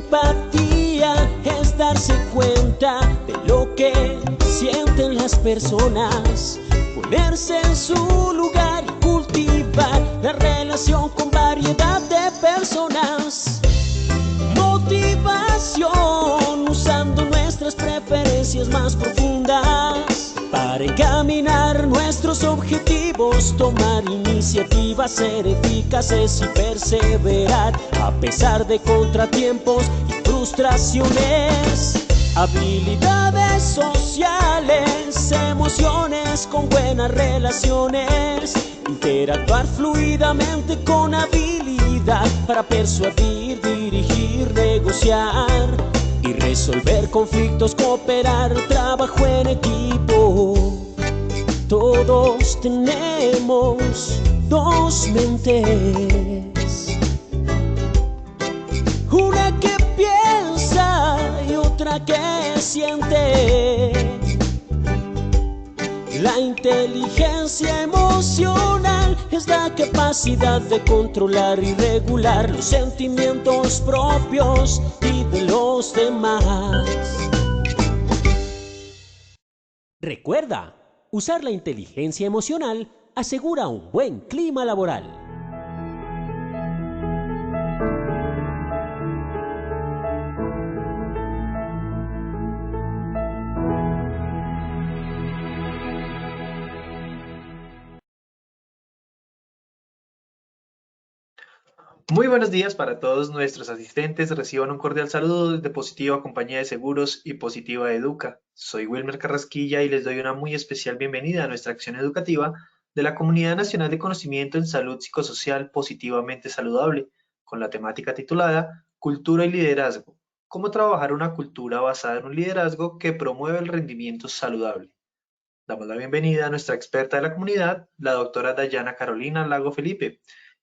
empatía es darse cuenta de lo que sienten las personas, ponerse en su lugar y cultivar la relación con variedad de personas. Motivación usando nuestras preferencias más profundas para encaminar nuestros objetivos, tomar iniciativas, ser eficaces y perseverar a pesar de contratiempos y frustraciones. Habilidades sociales, emociones con buenas relaciones, interactuar fluidamente con habilidad para persuadir, dirigir, negociar y resolver conflictos, cooperar, trabajo en equipo. Todos tenemos dos mentes, una que piensa y otra que siente. La inteligencia emocional es la capacidad de controlar y regular los sentimientos propios y de los demás. Recuerda, usar la inteligencia emocional asegura un buen clima laboral. Muy buenos días para todos nuestros asistentes. Reciban un cordial saludo desde Positiva Compañía de Seguros y Positiva Educa. Soy Wilmer Carrasquilla y les doy una muy especial bienvenida a nuestra acción educativa de la Comunidad Nacional de Conocimiento en Salud Psicosocial Positivamente Saludable, con la temática titulada Cultura y Liderazgo. Cómo trabajar una cultura basada en un liderazgo que promueve el rendimiento saludable. Damos la bienvenida a nuestra experta de la comunidad, la doctora Dayana Carolina Lago Felipe.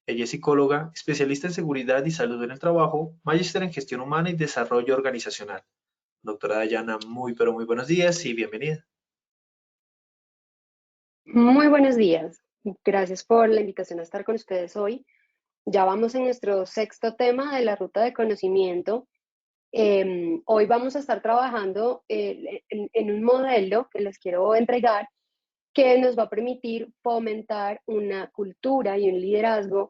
Ella es psicóloga, especialista en seguridad y salud en el trabajo, magíster en gestión humana y desarrollo organizacional. Doctora Dayana, muy pero muy buenos días y bienvenida. Muy buenos días. Gracias por la invitación a estar con ustedes hoy. Ya vamos en nuestro sexto tema de la ruta de conocimiento. Hoy vamos a estar trabajando en un modelo que les quiero entregar que nos va a permitir fomentar una cultura y un liderazgo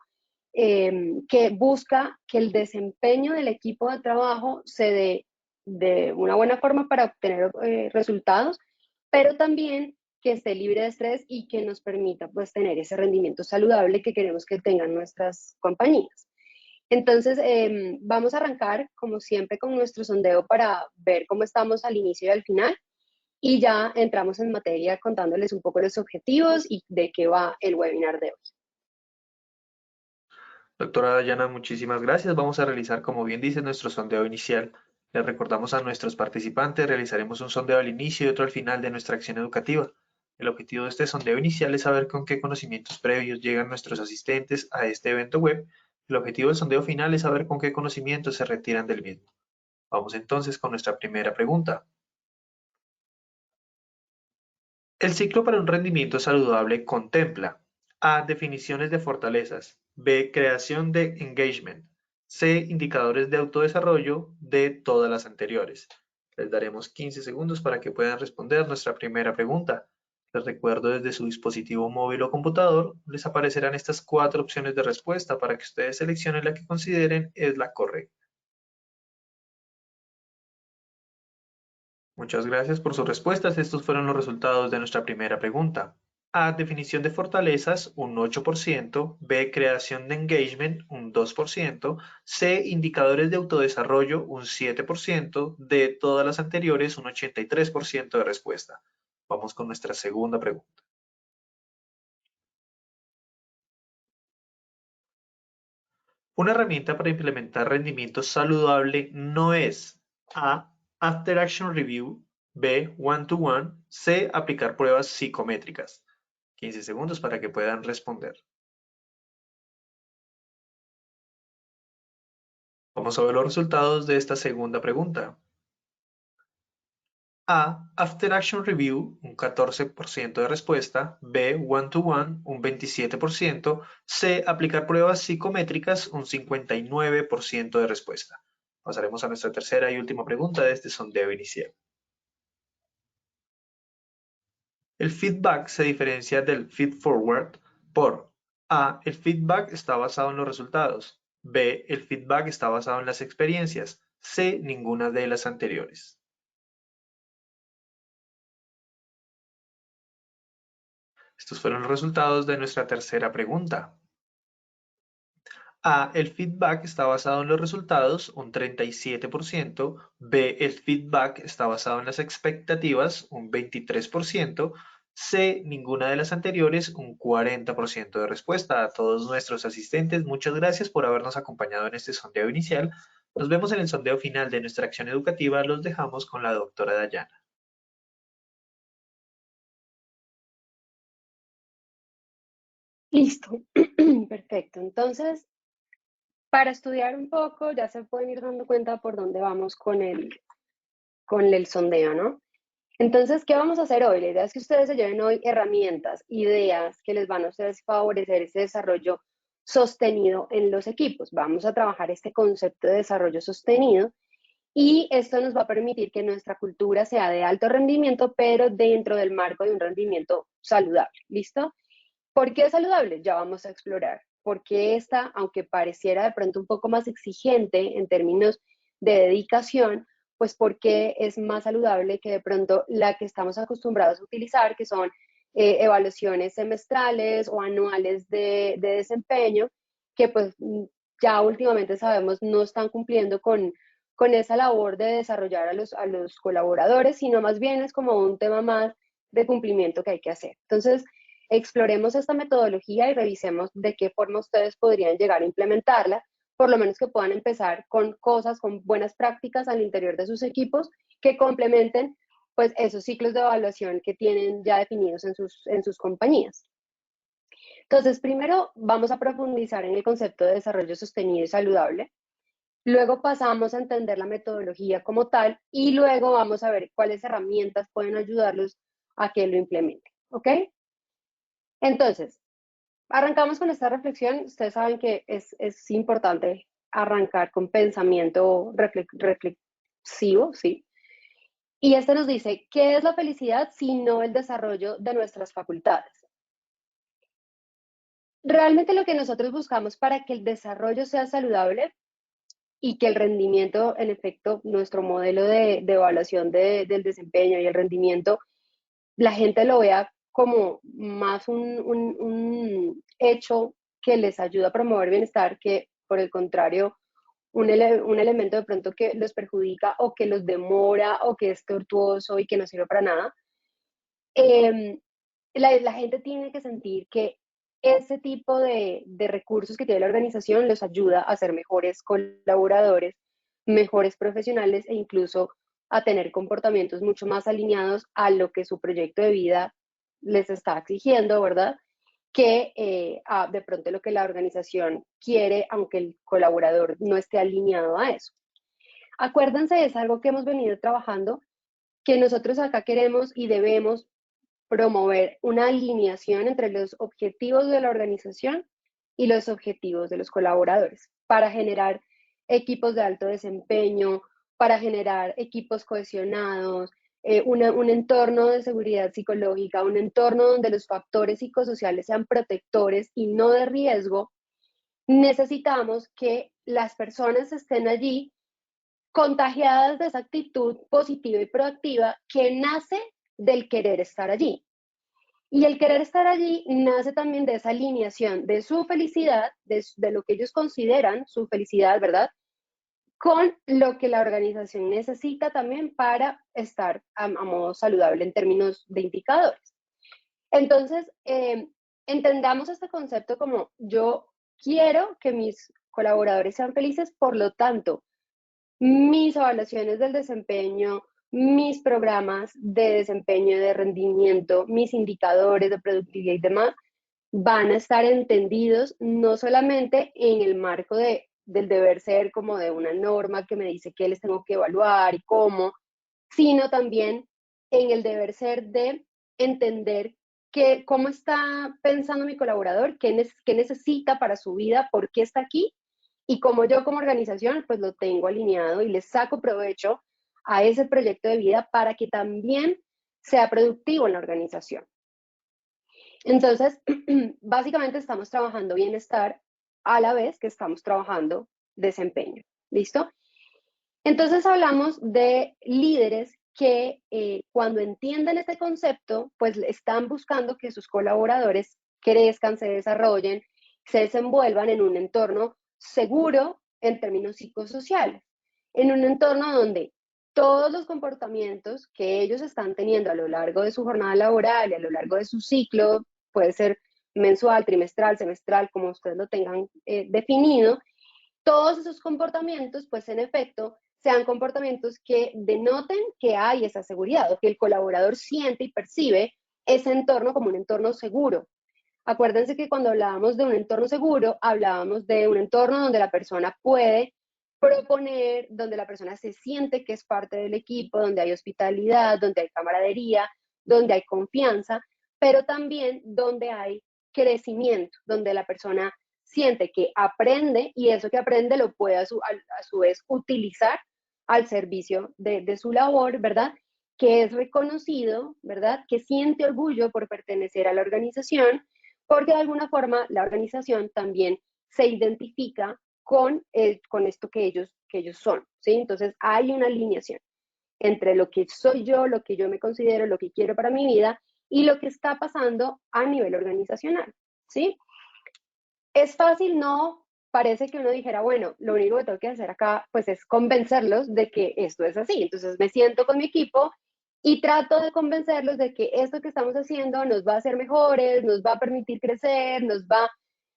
que busca que el desempeño del equipo de trabajo se dé de una buena forma para obtener resultados, pero también que esté libre de estrés y que nos permita pues tener ese rendimiento saludable que queremos que tengan nuestras compañías. Entonces, vamos a arrancar como siempre con nuestro sondeo para ver cómo estamos al inicio y al final. Y ya entramos en materia contándoles un poco los objetivos y de qué va el webinar de hoy. Doctora Dayana, muchísimas gracias. Vamos a realizar, como bien dice, nuestro sondeo inicial. Les recordamos a nuestros participantes, realizaremos un sondeo al inicio y otro al final de nuestra acción educativa. El objetivo de este sondeo inicial es saber con qué conocimientos previos llegan nuestros asistentes a este evento web. El objetivo del sondeo final es saber con qué conocimientos se retiran del mismo. Vamos entonces con nuestra primera pregunta. El ciclo para un rendimiento saludable contempla A. Definiciones de fortalezas. B. Creación de engagement. C. Indicadores de autodesarrollo. D. Todas las anteriores. Les daremos 15 segundos para que puedan responder nuestra primera pregunta. Les recuerdo desde su dispositivo móvil o computador, les aparecerán estas 4 opciones de respuesta para que ustedes seleccionen la que consideren es la correcta. Muchas gracias por sus respuestas. Estos fueron los resultados de nuestra primera pregunta. A. Definición de fortalezas, un 8%. B. Creación de engagement, un 2%. C. Indicadores de autodesarrollo, un 7%. D. Todas las anteriores, un 83% de respuesta. Vamos con nuestra segunda pregunta. Una herramienta para implementar rendimiento saludable no es A. After Action Review. B. One-to-one. C. Aplicar pruebas psicométricas. 15 segundos para que puedan responder. Vamos a ver los resultados de esta segunda pregunta. A. After Action Review, un 14% de respuesta. B. One-to-one, un 27%. C. Aplicar pruebas psicométricas, un 59% de respuesta. Pasaremos a nuestra tercera y última pregunta de este sondeo inicial. El feedback se diferencia del feed-forward por A. El feedback está basado en los resultados. B. El feedback está basado en las experiencias. C. Ninguna de las anteriores. Estos fueron los resultados de nuestra tercera pregunta. A. El feedback está basado en los resultados, un 37%. B. El feedback está basado en las expectativas, un 23%. C. Ninguna de las anteriores, un 40% de respuesta. A todos nuestros asistentes, muchas gracias por habernos acompañado en este sondeo inicial. Nos vemos en el sondeo final de nuestra acción educativa. Los dejamos con la doctora Dayana. Listo, perfecto. Entonces, para estudiar un poco, ya se pueden ir dando cuenta por dónde vamos con el sondeo, ¿no? Entonces, ¿qué vamos a hacer hoy? La idea es que ustedes se lleven hoy herramientas, ideas que les van a ustedes favorecer ese desarrollo sostenido en los equipos. Vamos a trabajar este concepto de desarrollo sostenido y esto nos va a permitir que nuestra cultura sea de alto rendimiento, pero dentro del marco de un rendimiento saludable. ¿Listo? ¿Por qué es saludable? Ya vamos a explorar. Porque esta, aunque pareciera de pronto un poco más exigente en términos de dedicación, pues porque es más saludable que de pronto la que estamos acostumbrados a utilizar, que son evaluaciones semestrales o anuales de desempeño, que pues ya últimamente sabemos no están cumpliendo con esa labor de desarrollar a los colaboradores, sino más bien es como un tema más de cumplimiento que hay que hacer. Entonces, exploremos esta metodología y revisemos de qué forma ustedes podrían llegar a implementarla, por lo menos que puedan empezar con cosas, con buenas prácticas al interior de sus equipos que complementen pues esos ciclos de evaluación que tienen ya definidos en sus compañías. Entonces, primero vamos a profundizar en el concepto de desarrollo sostenido y saludable. Luego pasamos a entender la metodología como tal y luego vamos a ver cuáles herramientas pueden ayudarlos a que lo implementen. ¿Ok? Entonces, arrancamos con esta reflexión. Ustedes saben que es importante arrancar con pensamiento reflexivo, ¿sí? Y este nos dice, ¿qué es la felicidad sino el desarrollo de nuestras facultades? Realmente lo que nosotros buscamos para que el desarrollo sea saludable y que el rendimiento, en efecto, nuestro modelo de evaluación del desempeño y el rendimiento, la gente lo vea como más un hecho que les ayuda a promover bienestar que, por el contrario, un elemento de pronto que los perjudica o que los demora o que es tortuoso y que no sirve para nada. La gente tiene que sentir que ese tipo de recursos que tiene la organización los ayuda a ser mejores colaboradores, mejores profesionales e incluso a tener comportamientos mucho más alineados a lo que su proyecto de vida les está exigiendo, ¿verdad? Que de pronto lo que la organización quiere, aunque el colaborador no esté alineado a eso. Acuérdense, es algo que hemos venido trabajando, que nosotros acá queremos y debemos promover una alineación entre los objetivos de la organización y los objetivos de los colaboradores para generar equipos de alto desempeño, para generar equipos cohesionados, un entorno de seguridad psicológica, un entorno donde los factores psicosociales sean protectores y no de riesgo. Necesitamos que las personas estén allí contagiadas de esa actitud positiva y proactiva que nace del querer estar allí. Y el querer estar allí nace también de esa alineación de su felicidad, de lo que ellos consideran su felicidad, ¿verdad? Con lo que la organización necesita también para estar a modo saludable en términos de indicadores. Entonces, entendamos este concepto como yo quiero que mis colaboradores sean felices, por lo tanto, mis evaluaciones del desempeño, mis programas de desempeño y de rendimiento, mis indicadores de productividad y demás, van a estar entendidos no solamente en el marco del deber ser como de una norma que me dice qué les tengo que evaluar y cómo, sino también en el deber ser de entender cómo está pensando mi colaborador, qué necesita para su vida, por qué está aquí y como yo como organización pues lo tengo alineado y les saco provecho a ese proyecto de vida para que también sea productivo en la organización. Entonces, básicamente estamos trabajando bienestar a la vez que estamos trabajando desempeño. ¿Listo? Entonces hablamos de líderes que cuando entienden este concepto, pues están buscando que sus colaboradores crezcan, se desarrollen, se desenvuelvan en un entorno seguro en términos psicosociales, en un entorno donde todos los comportamientos que ellos están teniendo a lo largo de su jornada laboral y a lo largo de su ciclo, puede ser mensual, trimestral, semestral, como ustedes lo tengan definido, todos esos comportamientos, pues en efecto, sean comportamientos que denoten que hay esa seguridad o que el colaborador siente y percibe ese entorno como un entorno seguro. Acuérdense que cuando hablábamos de un entorno seguro, hablábamos de un entorno donde la persona puede proponer, donde la persona se siente que es parte del equipo, donde hay hospitalidad, donde hay camaradería, donde hay confianza, pero también donde hay crecimiento, donde la persona siente que aprende y eso que aprende lo puede a su vez utilizar al servicio de su labor, ¿verdad? Que es reconocido, ¿verdad? Que siente orgullo por pertenecer a la organización, porque de alguna forma la organización también se identifica con esto que ellos son, ¿sí? Entonces hay una alineación entre lo que soy yo, lo que yo me considero, lo que quiero para mi vida y lo que está pasando a nivel organizacional, ¿sí? Es fácil, no, parece que uno dijera, bueno, lo único que tengo que hacer acá, pues es convencerlos de que esto es así. Entonces me siento con mi equipo y trato de convencerlos de que esto que estamos haciendo nos va a hacer mejores, nos va a permitir crecer,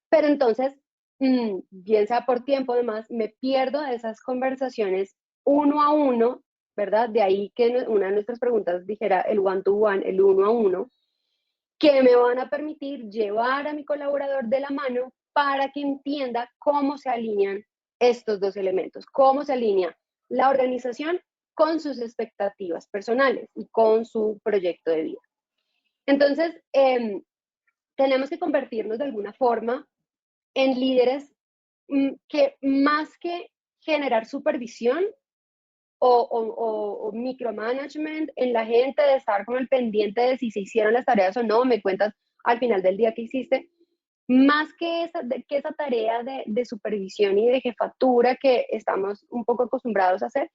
pero entonces, bien sea por tiempo, además, me pierdo de esas conversaciones uno a uno, ¿verdad? De ahí que una de nuestras preguntas dijera el one-to-one, el uno a uno, que me van a permitir llevar a mi colaborador de la mano para que entienda cómo se alinean estos dos elementos, cómo se alinea la organización con sus expectativas personales y con su proyecto de vida. Entonces, tenemos que convertirnos de alguna forma en líderes que más que generar supervisión o micromanagement en la gente, de estar con el pendiente de si se hicieron las tareas o no, me cuentas al final del día que hiciste, más que esa tarea de supervisión y de jefatura que estamos un poco acostumbrados a hacer,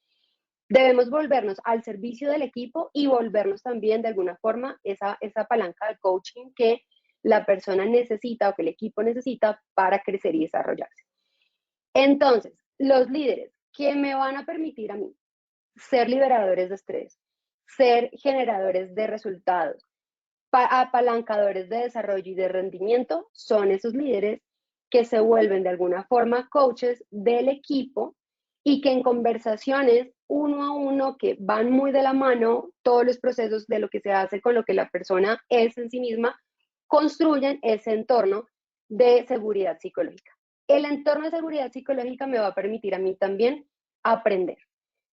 debemos volvernos al servicio del equipo y volvernos también de alguna forma esa palanca de coaching que la persona necesita o que el equipo necesita para crecer y desarrollarse. Entonces, los líderes que me van a permitir a mí ser liberadores de estrés, ser generadores de resultados, apalancadores de desarrollo y de rendimiento, son esos líderes que se vuelven de alguna forma coaches del equipo y que en conversaciones uno a uno que van muy de la mano todos los procesos de lo que se hace con lo que la persona es en sí misma, construyen ese entorno de seguridad psicológica. El entorno de seguridad psicológica me va a permitir a mí también aprender.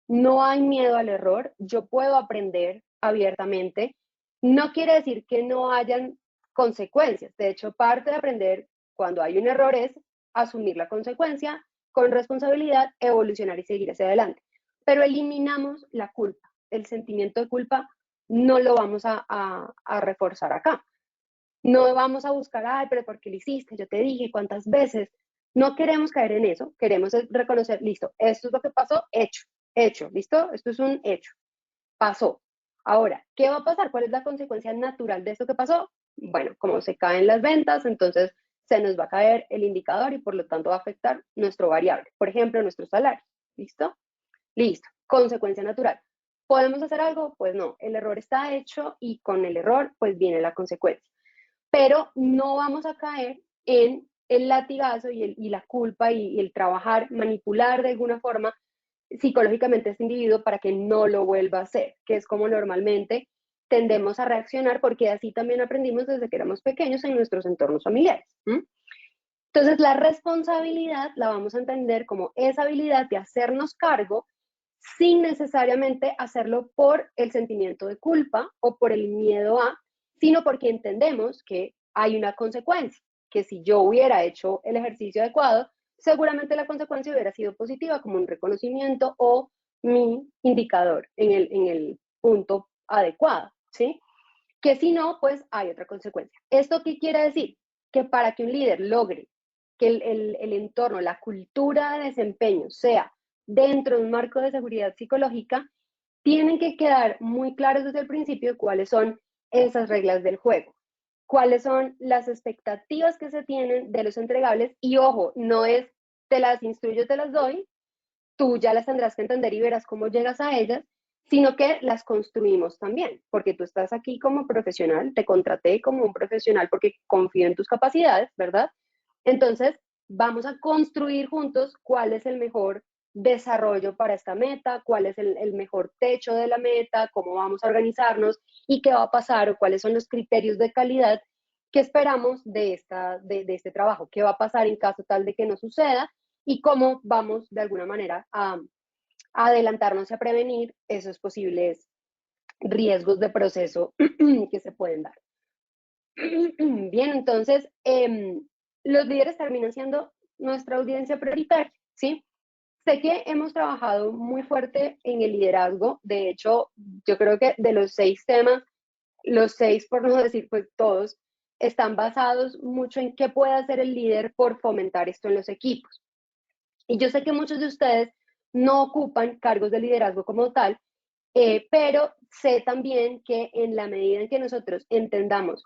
No hay miedo al error, yo puedo aprender abiertamente. No quiere decir que no hayan consecuencias. De hecho, parte de aprender cuando hay un error es asumir la consecuencia con responsabilidad, evolucionar y seguir hacia adelante. Pero eliminamos la culpa. El sentimiento de culpa no lo vamos a reforzar acá. No vamos a buscar, ay, pero ¿por qué lo hiciste? Yo te dije cuántas veces. No queremos caer en eso, queremos reconocer, listo, esto es lo que pasó, hecho, ¿listo? Esto es un hecho, pasó. Ahora, ¿qué va a pasar? ¿Cuál es la consecuencia natural de esto que pasó? Bueno, como se caen las ventas, entonces se nos va a caer el indicador y por lo tanto va a afectar nuestro variable, por ejemplo, nuestro salario, ¿listo? Listo, consecuencia natural. ¿Podemos hacer algo? Pues no, el error está hecho y con el error pues viene la consecuencia. Pero no vamos a caer en el latigazo y la culpa y el trabajar, manipular de alguna forma psicológicamente a este individuo para que no lo vuelva a hacer, que es como normalmente tendemos a reaccionar porque así también aprendimos desde que éramos pequeños en nuestros entornos familiares. Entonces la responsabilidad la vamos a entender como esa habilidad de hacernos cargo sin necesariamente hacerlo por el sentimiento de culpa o por el miedo a, sino porque entendemos que hay una consecuencia, que si yo hubiera hecho el ejercicio adecuado, seguramente la consecuencia hubiera sido positiva, como un reconocimiento o mi indicador en el punto adecuado, ¿sí? Que si no, pues hay otra consecuencia. ¿Esto qué quiere decir? Que para que un líder logre que el entorno, la cultura de desempeño sea dentro de un marco de seguridad psicológica, tienen que quedar muy claros desde el principio cuáles son esas reglas del juego, cuáles son las expectativas que se tienen de los entregables y ojo, no es te las instruyo, te las doy, tú ya las tendrás que entender y verás cómo llegas a ellas, sino que las construimos también, porque tú estás aquí como profesional, te contraté como un profesional porque confío en tus capacidades, ¿verdad? Entonces, vamos a construir juntos cuál es el mejor desarrollo para esta meta, cuál es el mejor techo de la meta, cómo vamos a organizarnos y qué va a pasar o cuáles son los criterios de calidad que esperamos de este trabajo, qué va a pasar en caso tal de que no suceda y cómo vamos de alguna manera a adelantarnos y a prevenir esos posibles riesgos de proceso que se pueden dar. Bien, entonces, los líderes terminan siendo nuestra audiencia prioritaria, ¿sí? Sé que hemos trabajado muy fuerte en el liderazgo, de hecho, yo creo que de los 6 temas, los 6, por no decir pues todos, están basados mucho en qué puede hacer el líder por fomentar esto en los equipos. Y yo sé que muchos de ustedes no ocupan cargos de liderazgo como tal, pero sé también que en la medida en que nosotros entendamos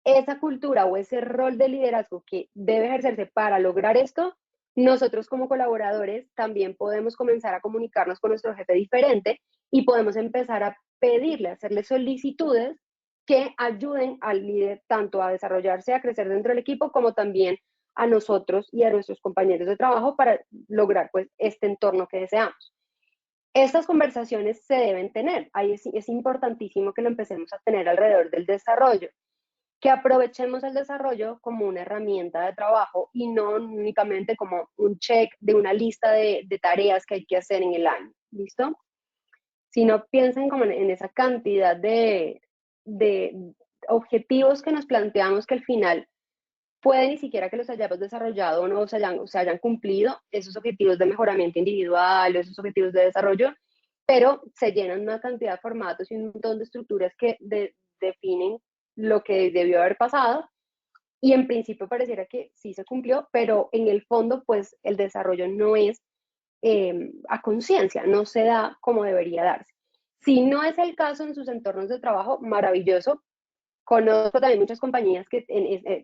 esa cultura o ese rol de liderazgo que debe ejercerse para lograr esto, nosotros como colaboradores también podemos comenzar a comunicarnos con nuestro jefe diferente y podemos empezar a pedirle, hacerle solicitudes que ayuden al líder tanto a desarrollarse, a crecer dentro del equipo, como también a nosotros y a nuestros compañeros de trabajo para lograr pues este entorno que deseamos. Estas conversaciones se deben tener, ahí es importantísimo que lo empecemos a tener alrededor del desarrollo, que aprovechemos el desarrollo como una herramienta de trabajo y no únicamente como un check de una lista de tareas que hay que hacer en el año, ¿listo? Sino piensen como en esa cantidad de objetivos que nos planteamos que al final puede ni siquiera que los hayamos desarrollado o no se hayan cumplido esos objetivos de mejoramiento individual o esos objetivos de desarrollo, pero se llenan una cantidad de formatos y un montón de estructuras que definen lo que debió haber pasado y en principio pareciera que sí se cumplió, pero en el fondo pues el desarrollo no es a conciencia, no se da como debería darse. Si no es el caso en sus entornos de trabajo, maravilloso. Conozco también muchas compañías que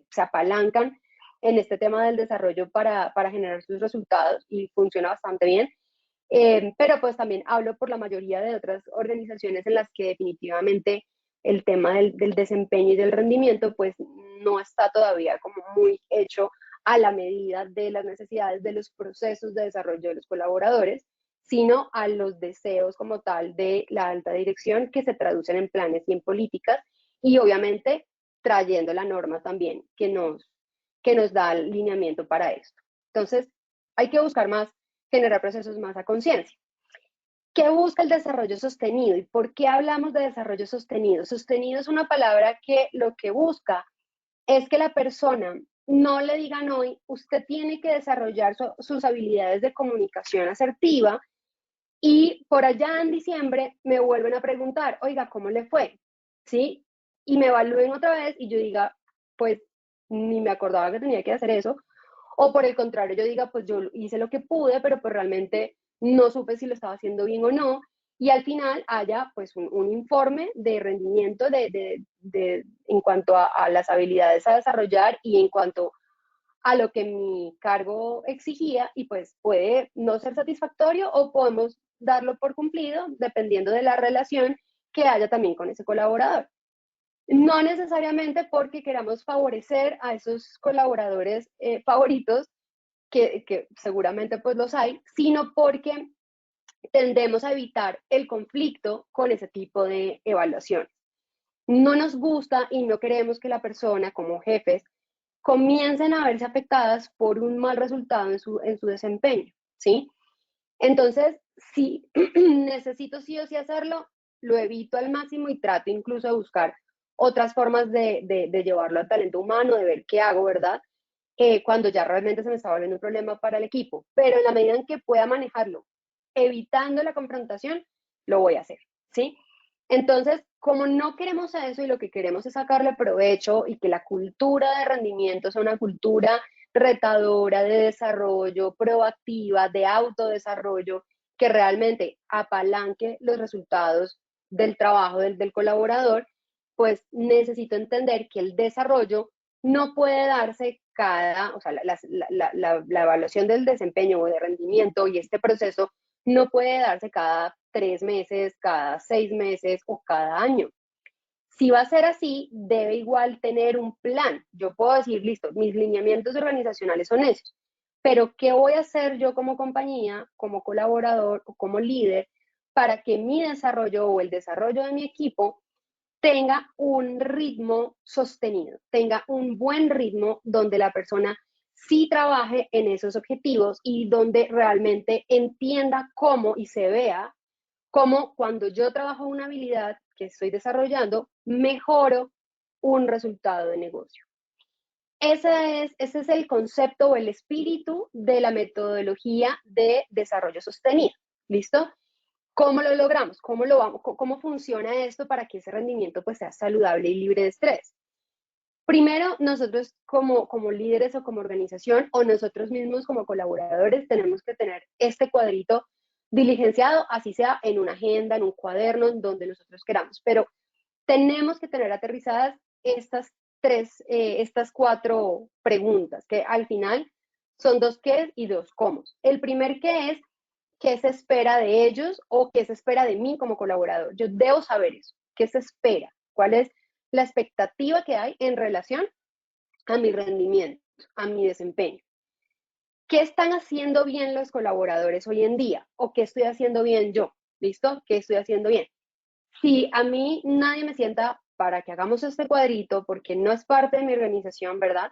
se apalancan en este tema del desarrollo para generar sus resultados y funciona bastante bien. Pero pues también hablo por la mayoría de otras organizaciones en las que definitivamente el tema del desempeño y del rendimiento pues no está todavía como muy hecho a la medida de las necesidades de los procesos de desarrollo de los colaboradores, sino a los deseos como tal de la alta dirección que se traducen en planes y en políticas y obviamente trayendo la norma también que nos da el lineamiento para esto. Entonces, hay que buscar más, generar procesos más a conciencia. ¿Qué busca el desarrollo sostenido? ¿Y por qué hablamos de desarrollo sostenido? Sostenido es una palabra que lo que busca es que la persona no le digan hoy, usted tiene que desarrollar sus habilidades de comunicación asertiva y por allá en diciembre me vuelven a preguntar, oiga, ¿cómo le fue? ¿Sí? Y me evalúen otra vez y yo diga, pues ni me acordaba que tenía que hacer eso. O por el contrario, yo diga, pues yo hice lo que pude, pero pues realmente no supe si lo estaba haciendo bien o no. Y al final haya pues un informe de rendimiento en cuanto a las habilidades a desarrollar y en cuanto a lo que mi cargo exigía y pues puede no ser satisfactorio o podemos darlo por cumplido dependiendo de la relación que haya también con ese colaborador. No necesariamente porque queramos favorecer a esos colaboradores favoritos, que seguramente pues los hay, sino porque tendemos a evitar el conflicto con ese tipo de evaluaciones. No nos gusta y no queremos que la persona como jefes comiencen a verse afectadas por un mal resultado en su desempeño, ¿sí? Entonces, si necesito sí o sí hacerlo, lo evito al máximo y trato incluso de buscar otras formas de llevarlo al talento humano, de ver qué hago, ¿verdad? cuando ya realmente se me está volviendo un problema para el equipo. Pero en la medida en que pueda manejarlo, evitando la confrontación, lo voy a hacer, ¿sí? Entonces, como no queremos eso y lo que queremos es sacarle provecho y que la cultura de rendimiento sea una cultura retadora, de desarrollo, proactiva, de autodesarrollo, que realmente apalanque los resultados del trabajo del colaborador, pues necesito entender que el desarrollo no puede darse o sea, la evaluación del desempeño o de rendimiento y este proceso no puede darse cada 3 meses, cada 6 meses o cada año. Si va a ser así, debe igual tener un plan. Yo puedo decir, listo, mis lineamientos organizacionales son esos, pero ¿qué voy a hacer yo como compañía, como colaborador o como líder para que mi desarrollo o el desarrollo de mi equipo tenga un ritmo sostenido, tenga un buen ritmo donde la persona sí trabaje en esos objetivos y donde realmente entienda cómo y se vea cómo cuando yo trabajo una habilidad que estoy desarrollando, mejoro un resultado de negocio? Ese es el concepto o el espíritu de la metodología de desarrollo sostenido. ¿Listo? ¿Cómo lo logramos? ¿Cómo funciona esto para que ese rendimiento pues, sea saludable y libre de estrés? Primero, nosotros como líderes o como organización o nosotros mismos como colaboradores tenemos que tener este cuadrito diligenciado, así sea en una agenda, en un cuaderno, en donde nosotros queramos, pero tenemos que tener aterrizadas estas 4 preguntas, que al final son 2 qué y 2 cómo. El primer qué es, ¿qué se espera de ellos o qué se espera de mí como colaborador? Yo debo saber eso, ¿qué se espera? ¿Cuál es la expectativa que hay en relación a mi rendimiento, a mi desempeño? ¿Qué están haciendo bien los colaboradores hoy en día? ¿O qué estoy haciendo bien yo? ¿Listo? ¿Qué estoy haciendo bien? Si a mí nadie me sienta para que hagamos este cuadrito, porque no es parte de mi organización, ¿verdad?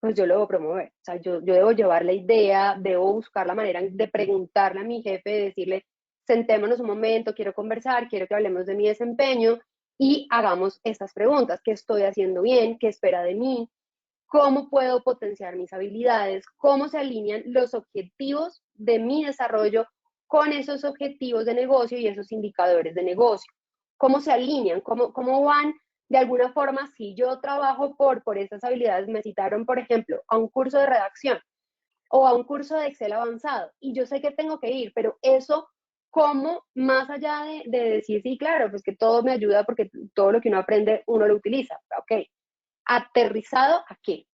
Pues yo lo debo promover. O sea, yo debo llevar la idea, debo buscar la manera de preguntarle a mi jefe, de decirle, sentémonos un momento, quiero conversar, quiero que hablemos de mi desempeño y hagamos estas preguntas. ¿Qué estoy haciendo bien? ¿Qué espera de mí? ¿Cómo puedo potenciar mis habilidades? ¿Cómo se alinean los objetivos de mi desarrollo con esos objetivos de negocio y esos indicadores de negocio? ¿Cómo se alinean? ¿Cómo van? De alguna forma, si yo trabajo por esas habilidades, me citaron, por ejemplo, a un curso de redacción o a un curso de Excel avanzado y yo sé que tengo que ir, pero eso, ¿cómo más allá de decir, sí, claro, pues que todo me ayuda porque todo lo que uno aprende, uno lo utiliza? Ok, aterrizado a qué.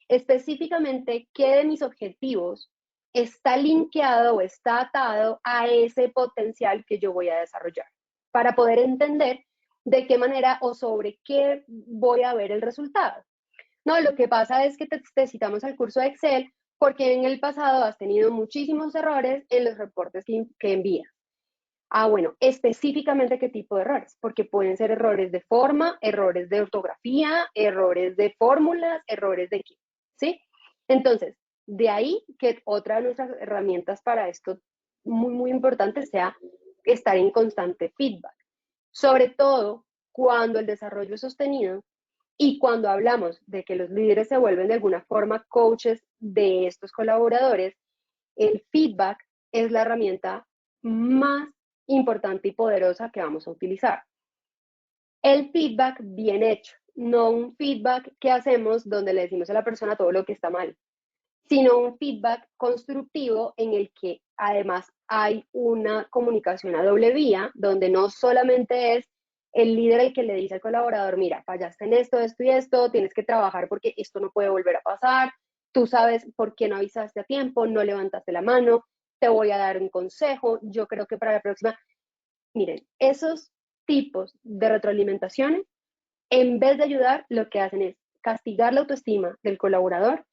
Específicamente, ¿qué de mis objetivos está linkeado o está atado a ese potencial que yo voy a desarrollar? Para poder entender de qué manera o sobre qué voy a ver el resultado. No, lo que pasa es que te citamos al curso de Excel porque en el pasado has tenido muchísimos errores en los reportes que envías. Ah, bueno, específicamente qué tipo de errores, porque pueden ser errores de forma, errores de ortografía, errores de fórmulas, errores de qué, ¿sí? Entonces, de ahí que otra de nuestras herramientas para esto muy, muy importante sea estar en constante feedback, sobre todo cuando el desarrollo es sostenido y cuando hablamos de que los líderes se vuelven de alguna forma coaches de estos colaboradores, el feedback es la herramienta más importante y poderosa que vamos a utilizar. El feedback bien hecho, no un feedback que hacemos donde le decimos a la persona todo lo que está mal, sino un feedback constructivo en el que además hay una comunicación a doble vía, donde no solamente es el líder el que le dice al colaborador, mira, fallaste en esto, esto y esto, tienes que trabajar porque esto no puede volver a pasar, tú sabes por qué no avisaste a tiempo, no levantaste la mano, te voy a dar un consejo, yo creo que para la próxima, miren, esos tipos de retroalimentaciones, en vez de ayudar, lo que hacen es castigar la autoestima del colaborador,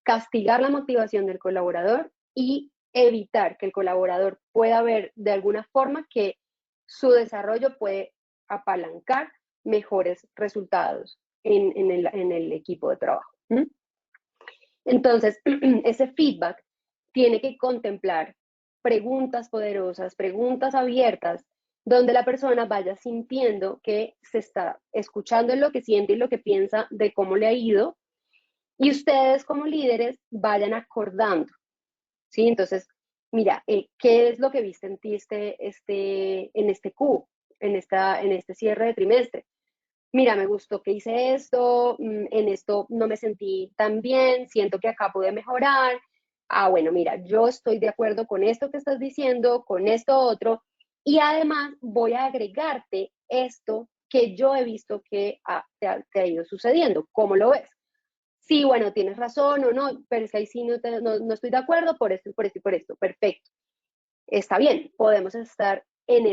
castigar la motivación del colaborador y evitar que el colaborador pueda ver de alguna forma que su desarrollo puede apalancar mejores resultados en el equipo de trabajo. Entonces, ese feedback tiene que contemplar preguntas poderosas, preguntas abiertas, donde la persona vaya sintiendo que se está escuchando en lo que siente y lo que piensa de cómo le ha ido y ustedes como líderes vayan acordando, ¿sí? Entonces, mira, ¿qué es lo que viste en ti en este Q, en este cierre de trimestre? Mira, me gustó que hice esto, en esto no me sentí tan bien, siento que acá pude mejorar. Ah, bueno, mira, yo estoy de acuerdo con esto que estás diciendo, con esto otro, y además voy a agregarte esto que yo he visto que te ha ido sucediendo. ¿Cómo lo ves? Sí, bueno, tienes razón o no, pero es que ahí sí no estoy de acuerdo por esto y por esto y por esto. Perfecto. Está bien, podemos entrar en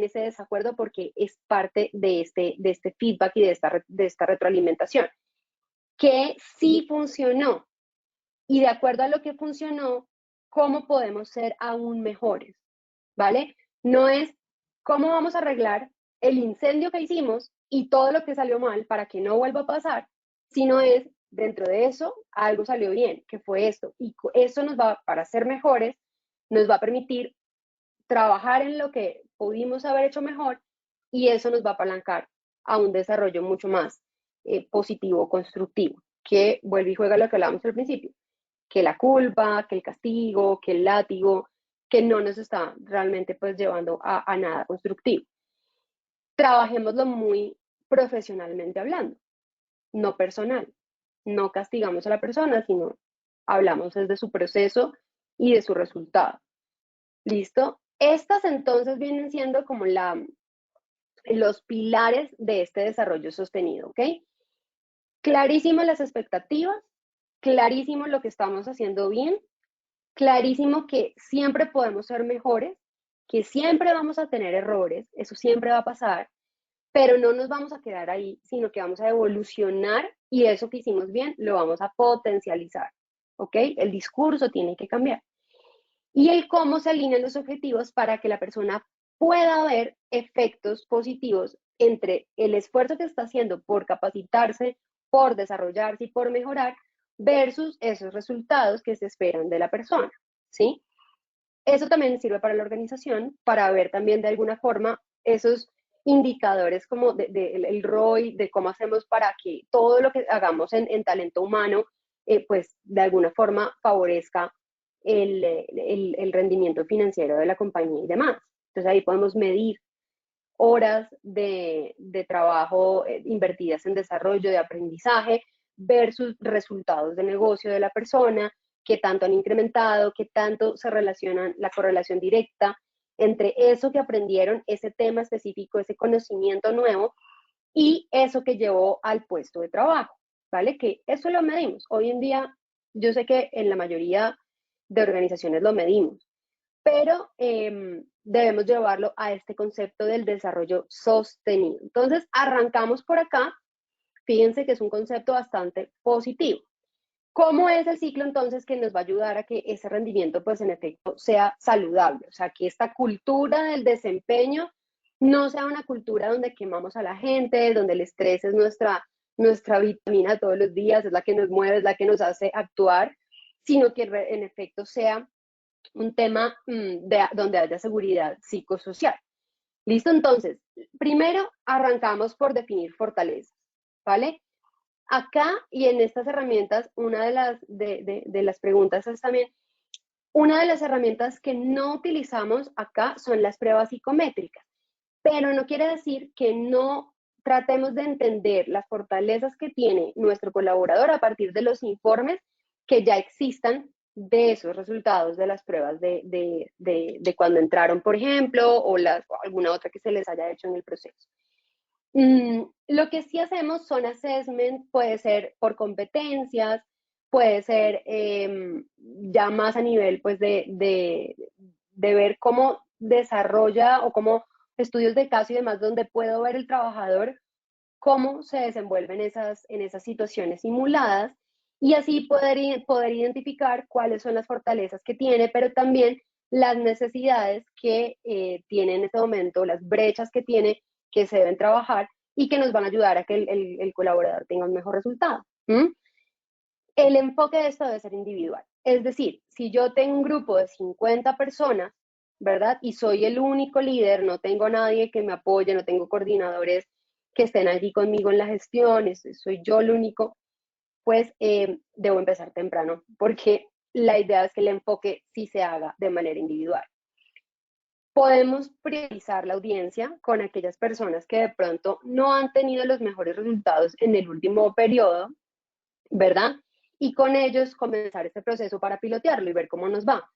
ese desacuerdo porque es parte de este feedback y de esta retroalimentación. Que sí funcionó y de acuerdo a lo que funcionó, ¿cómo podemos ser aún mejores? ¿Vale? No es cómo vamos a arreglar el incendio que hicimos y todo lo que salió mal para que no vuelva a pasar, sino es dentro de eso algo salió bien, que fue esto. Y eso nos va, para ser mejores, nos va a permitir trabajar en lo que pudimos haber hecho mejor y eso nos va a apalancar a un desarrollo mucho más positivo, constructivo, que vuelve y juega lo que hablábamos al principio, que la culpa, que el castigo, que el látigo, que no nos está realmente pues llevando a nada constructivo. Trabajémoslo muy profesionalmente hablando, no personal. No castigamos a la persona, sino hablamos desde su proceso y de su resultado. ¿Listo? Estas entonces vienen siendo como los pilares de este desarrollo sostenido, ¿ok? Clarísimo las expectativas, clarísimo lo que estamos haciendo bien, clarísimo que siempre podemos ser mejores, que siempre vamos a tener errores, eso siempre va a pasar, pero no nos vamos a quedar ahí, sino que vamos a evolucionar y eso que hicimos bien lo vamos a potencializar, ¿ok? El discurso tiene que cambiar. Y el cómo se alinean los objetivos para que la persona pueda ver efectos positivos entre el esfuerzo que está haciendo por capacitarse, por desarrollarse y por mejorar, versus esos resultados que se esperan de la persona, ¿sí? Eso también sirve para la organización, para ver también de alguna forma esos indicadores como el ROI, de cómo hacemos para que todo lo que hagamos en talento humano, pues de alguna forma favorezca el rendimiento financiero de la compañía y demás. Entonces ahí podemos medir horas de trabajo invertidas en desarrollo, de aprendizaje, versus resultados de negocio de la persona, qué tanto han incrementado, qué tanto se relacionan, la correlación directa entre eso que aprendieron, ese tema específico, ese conocimiento nuevo y eso que llevó al puesto de trabajo, ¿vale? Que eso lo medimos. Hoy en día, yo sé que en la mayoría de organizaciones lo medimos, pero debemos llevarlo a este concepto del desarrollo sostenido. Entonces, arrancamos por acá. Fíjense que es un concepto bastante positivo. ¿Cómo es el ciclo entonces que nos va a ayudar a que ese rendimiento, pues en efecto, sea saludable? O sea, que esta cultura del desempeño no sea una cultura donde quemamos a la gente, donde el estrés es nuestra vitamina todos los días, es la que nos mueve, es la que nos hace actuar, sino que en efecto sea un tema donde haya seguridad psicosocial. ¿Listo? Entonces, primero arrancamos por definir fortalezas, ¿vale? Acá y en estas herramientas, una de las preguntas es también, una de las herramientas que no utilizamos acá son las pruebas psicométricas, pero no quiere decir que no tratemos de entender las fortalezas que tiene nuestro colaborador a partir de los informes que ya existan de esos resultados de las pruebas de cuando entraron, por ejemplo, o alguna otra que se les haya hecho en el proceso. Lo que sí hacemos son assessment, puede ser por competencias, puede ser ya más a nivel pues de ver cómo desarrolla o cómo estudios de caso y demás donde puedo ver el trabajador cómo se desenvuelve en esas situaciones simuladas y así poder identificar cuáles son las fortalezas que tiene, pero también las necesidades que tiene en este momento, las brechas que tiene que se deben trabajar y que nos van a ayudar a que el colaborador tenga un mejor resultado. El enfoque de esto debe ser individual. Es decir, si yo tengo un grupo de 50 personas, ¿verdad? Y soy el único líder, no tengo nadie que me apoye, no tengo coordinadores que estén allí conmigo en la gestión, soy yo el único, pues debo empezar temprano, porque la idea es que el enfoque sí se haga de manera individual. Podemos priorizar la audiencia con aquellas personas que de pronto no han tenido los mejores resultados en el último periodo, ¿verdad? Y con ellos comenzar este proceso para pilotearlo y ver cómo nos va.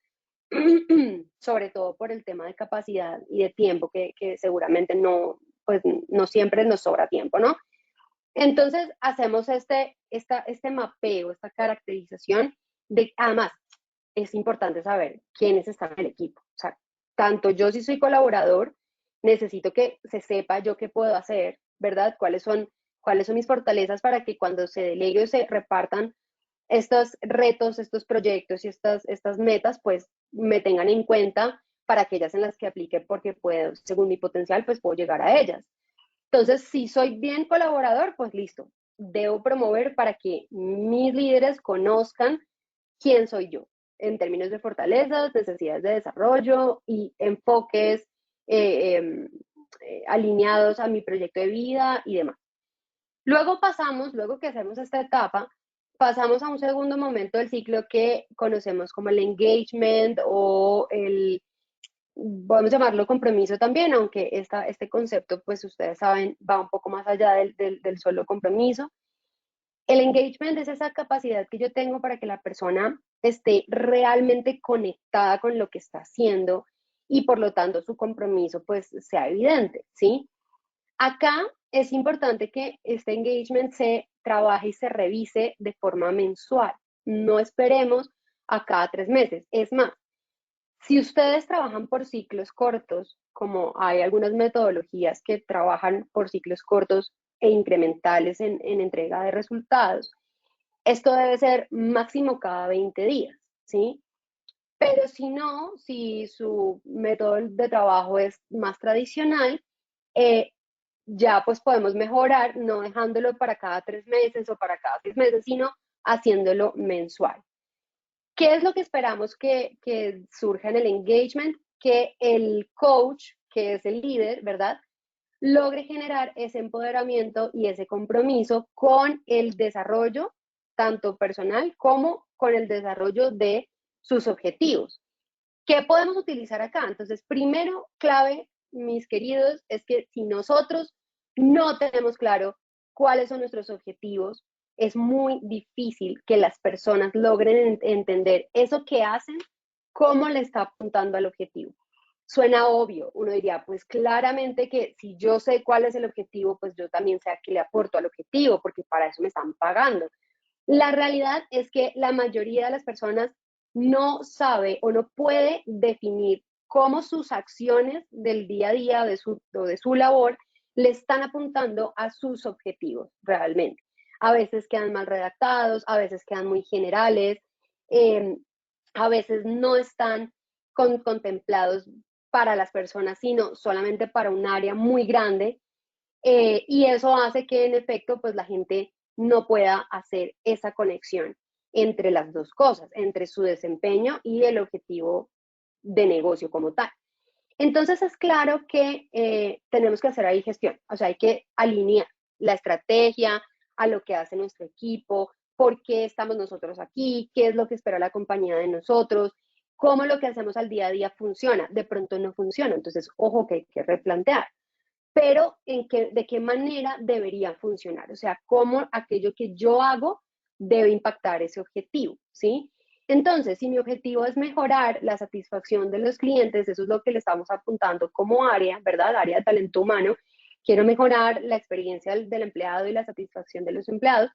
Sobre todo por el tema de capacidad y de tiempo, que seguramente no, pues no siempre nos sobra tiempo, ¿no? Entonces hacemos este mapeo, esta caracterización de, además, es importante saber quiénes están en el equipo. O sea, tanto yo si soy colaborador, necesito que se sepa yo qué puedo hacer, ¿verdad? ¿Cuáles son mis fortalezas para que cuando se delegue o se repartan estos retos, estos proyectos y estas metas, pues me tengan en cuenta para aquellas en las que aplique porque puedo, según mi potencial, pues puedo llegar a ellas. Entonces, si soy bien colaborador, pues listo, debo promover para que mis líderes conozcan quién soy yo en términos de fortalezas, necesidades de desarrollo y enfoques alineados a mi proyecto de vida y demás. Luego que hacemos esta etapa, pasamos a un segundo momento del ciclo que conocemos como el engagement o podemos llamarlo compromiso también, aunque este concepto, pues ustedes saben, va un poco más allá del solo compromiso. El engagement es esa capacidad que yo tengo para que la persona esté realmente conectada con lo que está haciendo y por lo tanto su compromiso pues sea evidente, ¿sí? Acá es importante que este engagement se trabaje y se revise de forma mensual. No esperemos a cada 3 meses. Es más, si ustedes trabajan por ciclos cortos, como hay algunas metodologías que trabajan por ciclos cortos e incrementales en entrega de resultados, esto debe ser máximo cada 20 días, ¿sí? Pero si no, si su método de trabajo es más tradicional, ya pues podemos mejorar, no dejándolo para cada 3 meses o para cada 6 meses, sino haciéndolo mensual. ¿Qué es lo que esperamos que surja en el engagement? Que el coach, que es el líder, ¿verdad?, logre generar ese empoderamiento y ese compromiso con el desarrollo, tanto personal como con el desarrollo de sus objetivos. ¿Qué podemos utilizar acá? Entonces, primero, clave, mis queridos, es que si nosotros no tenemos claro cuáles son nuestros objetivos, es muy difícil que las personas logren entender eso que hacen, cómo le está apuntando al objetivo. Suena obvio, uno diría, pues claramente que si yo sé cuál es el objetivo, pues yo también sé a qué le aporto al objetivo, porque para eso me están pagando. La realidad es que la mayoría de las personas no sabe o no puede definir cómo sus acciones del día a día de su labor le están apuntando a sus objetivos realmente. A veces quedan mal redactados, a veces quedan muy generales, a veces no están contemplados para las personas, sino solamente para un área muy grande, y eso hace que en efecto pues la gente no pueda hacer esa conexión entre las dos cosas, entre su desempeño y el objetivo de negocio como tal. Entonces es claro que tenemos que hacer ahí gestión, o sea, hay que alinear la estrategia a lo que hace nuestro equipo, por qué estamos nosotros aquí, qué es lo que espera la compañía de nosotros, cómo lo que hacemos al día a día funciona, de pronto no funciona, entonces ojo que hay que replantear, pero de qué manera debería funcionar, o sea, cómo aquello que yo hago debe impactar ese objetivo, ¿sí? Entonces, si mi objetivo es mejorar la satisfacción de los clientes, eso es lo que le estamos apuntando como área, ¿verdad? Área de talento humano. Quiero mejorar la experiencia del empleado y la satisfacción de los empleados.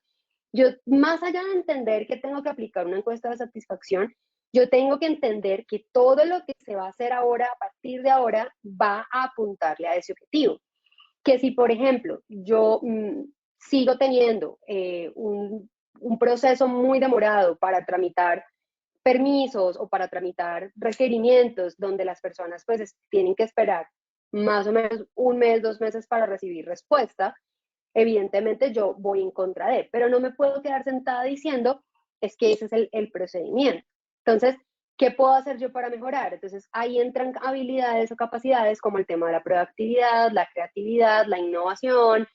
Yo, más allá de entender que tengo que aplicar una encuesta de satisfacción, yo tengo que entender que todo lo que se va a hacer ahora, a partir de ahora, va a apuntarle a ese objetivo. Que si, por ejemplo, yo sigo teniendo un proceso muy demorado para tramitar permisos o para tramitar requerimientos donde las personas pues tienen que esperar más o menos 1 mes, 2 meses para recibir respuesta, evidentemente yo voy en contra de, pero no me puedo quedar sentada diciendo es que ese es el procedimiento. Entonces, ¿qué puedo hacer yo para mejorar? Entonces, ahí entran habilidades o capacidades como el tema de la proactividad, la creatividad, la innovación,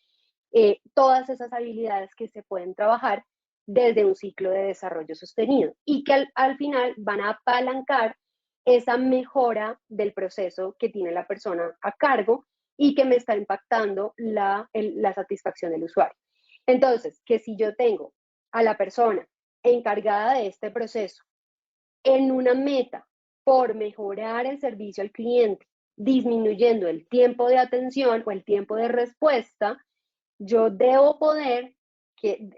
todas esas habilidades que se pueden trabajar desde un ciclo de desarrollo sostenido y que al final van a apalancar esa mejora del proceso que tiene la persona a cargo y que me está impactando la satisfacción del usuario. Entonces, que si yo tengo a la persona encargada de este proceso en una meta por mejorar el servicio al cliente, disminuyendo el tiempo de atención o el tiempo de respuesta, yo debo poder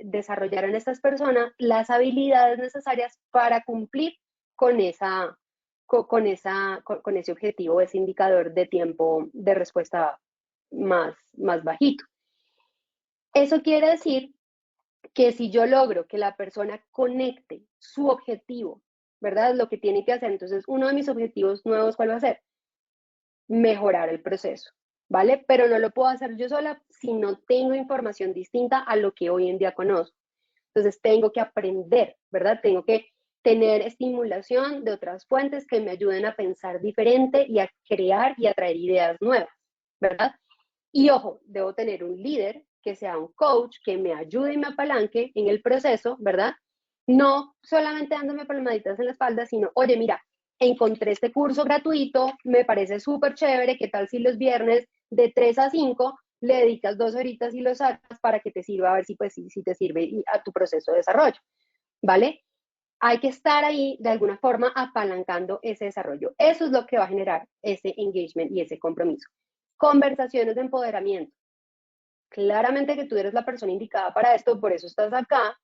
desarrollar en estas personas las habilidades necesarias para cumplir con ese objetivo, ese indicador de tiempo de respuesta más bajito. Eso quiere decir que si yo logro que la persona conecte su objetivo, ¿verdad? Lo que tiene que hacer. Entonces, uno de mis objetivos nuevos, ¿cuál va a ser? Mejorar el proceso, ¿vale? Pero no lo puedo hacer yo sola si no tengo información distinta a lo que hoy en día conozco. Entonces, tengo que aprender, ¿verdad? Tengo que tener estimulación de otras fuentes que me ayuden a pensar diferente y a crear y a traer ideas nuevas, ¿verdad? Y ojo, debo tener un líder que sea un coach, que me ayude y me apalanque en el proceso, ¿verdad? No solamente dándome palmaditas en la espalda, sino, oye, mira, encontré este curso gratuito, me parece súper chévere, ¿qué tal si los viernes de 3 a 5 le dedicas 2 horitas y lo sacas para que te sirva, a ver si, pues, si te sirve a tu proceso de desarrollo, ¿vale? Hay que estar ahí de alguna forma apalancando ese desarrollo. Eso es lo que va a generar ese engagement y ese compromiso. Conversaciones de empoderamiento. Claramente que tú eres la persona indicada para esto, por eso estás acá,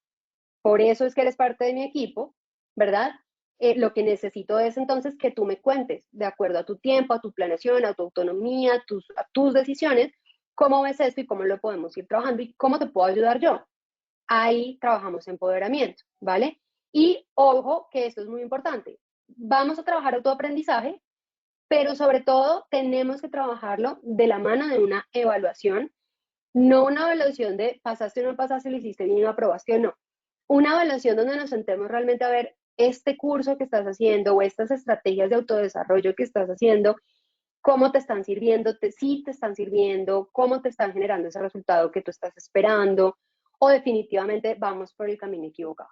por eso es que eres parte de mi equipo, ¿verdad? Lo que necesito es entonces que tú me cuentes, de acuerdo a tu tiempo, a tu planeación, a tu autonomía, a tus decisiones, cómo ves esto y cómo lo podemos ir trabajando y cómo te puedo ayudar yo. Ahí trabajamos empoderamiento, ¿vale? Y ojo, que esto es muy importante. Vamos a trabajar autoaprendizaje, pero sobre todo tenemos que trabajarlo de la mano de una evaluación, no una evaluación de pasaste o no pasaste, lo hiciste bien, aprobación, no. Una evaluación donde nos sentemos realmente a ver este curso que estás haciendo o estas estrategias de autodesarrollo que estás haciendo, cómo te están sirviendo, si te están sirviendo, cómo te están generando ese resultado que tú estás esperando, o definitivamente vamos por el camino equivocado.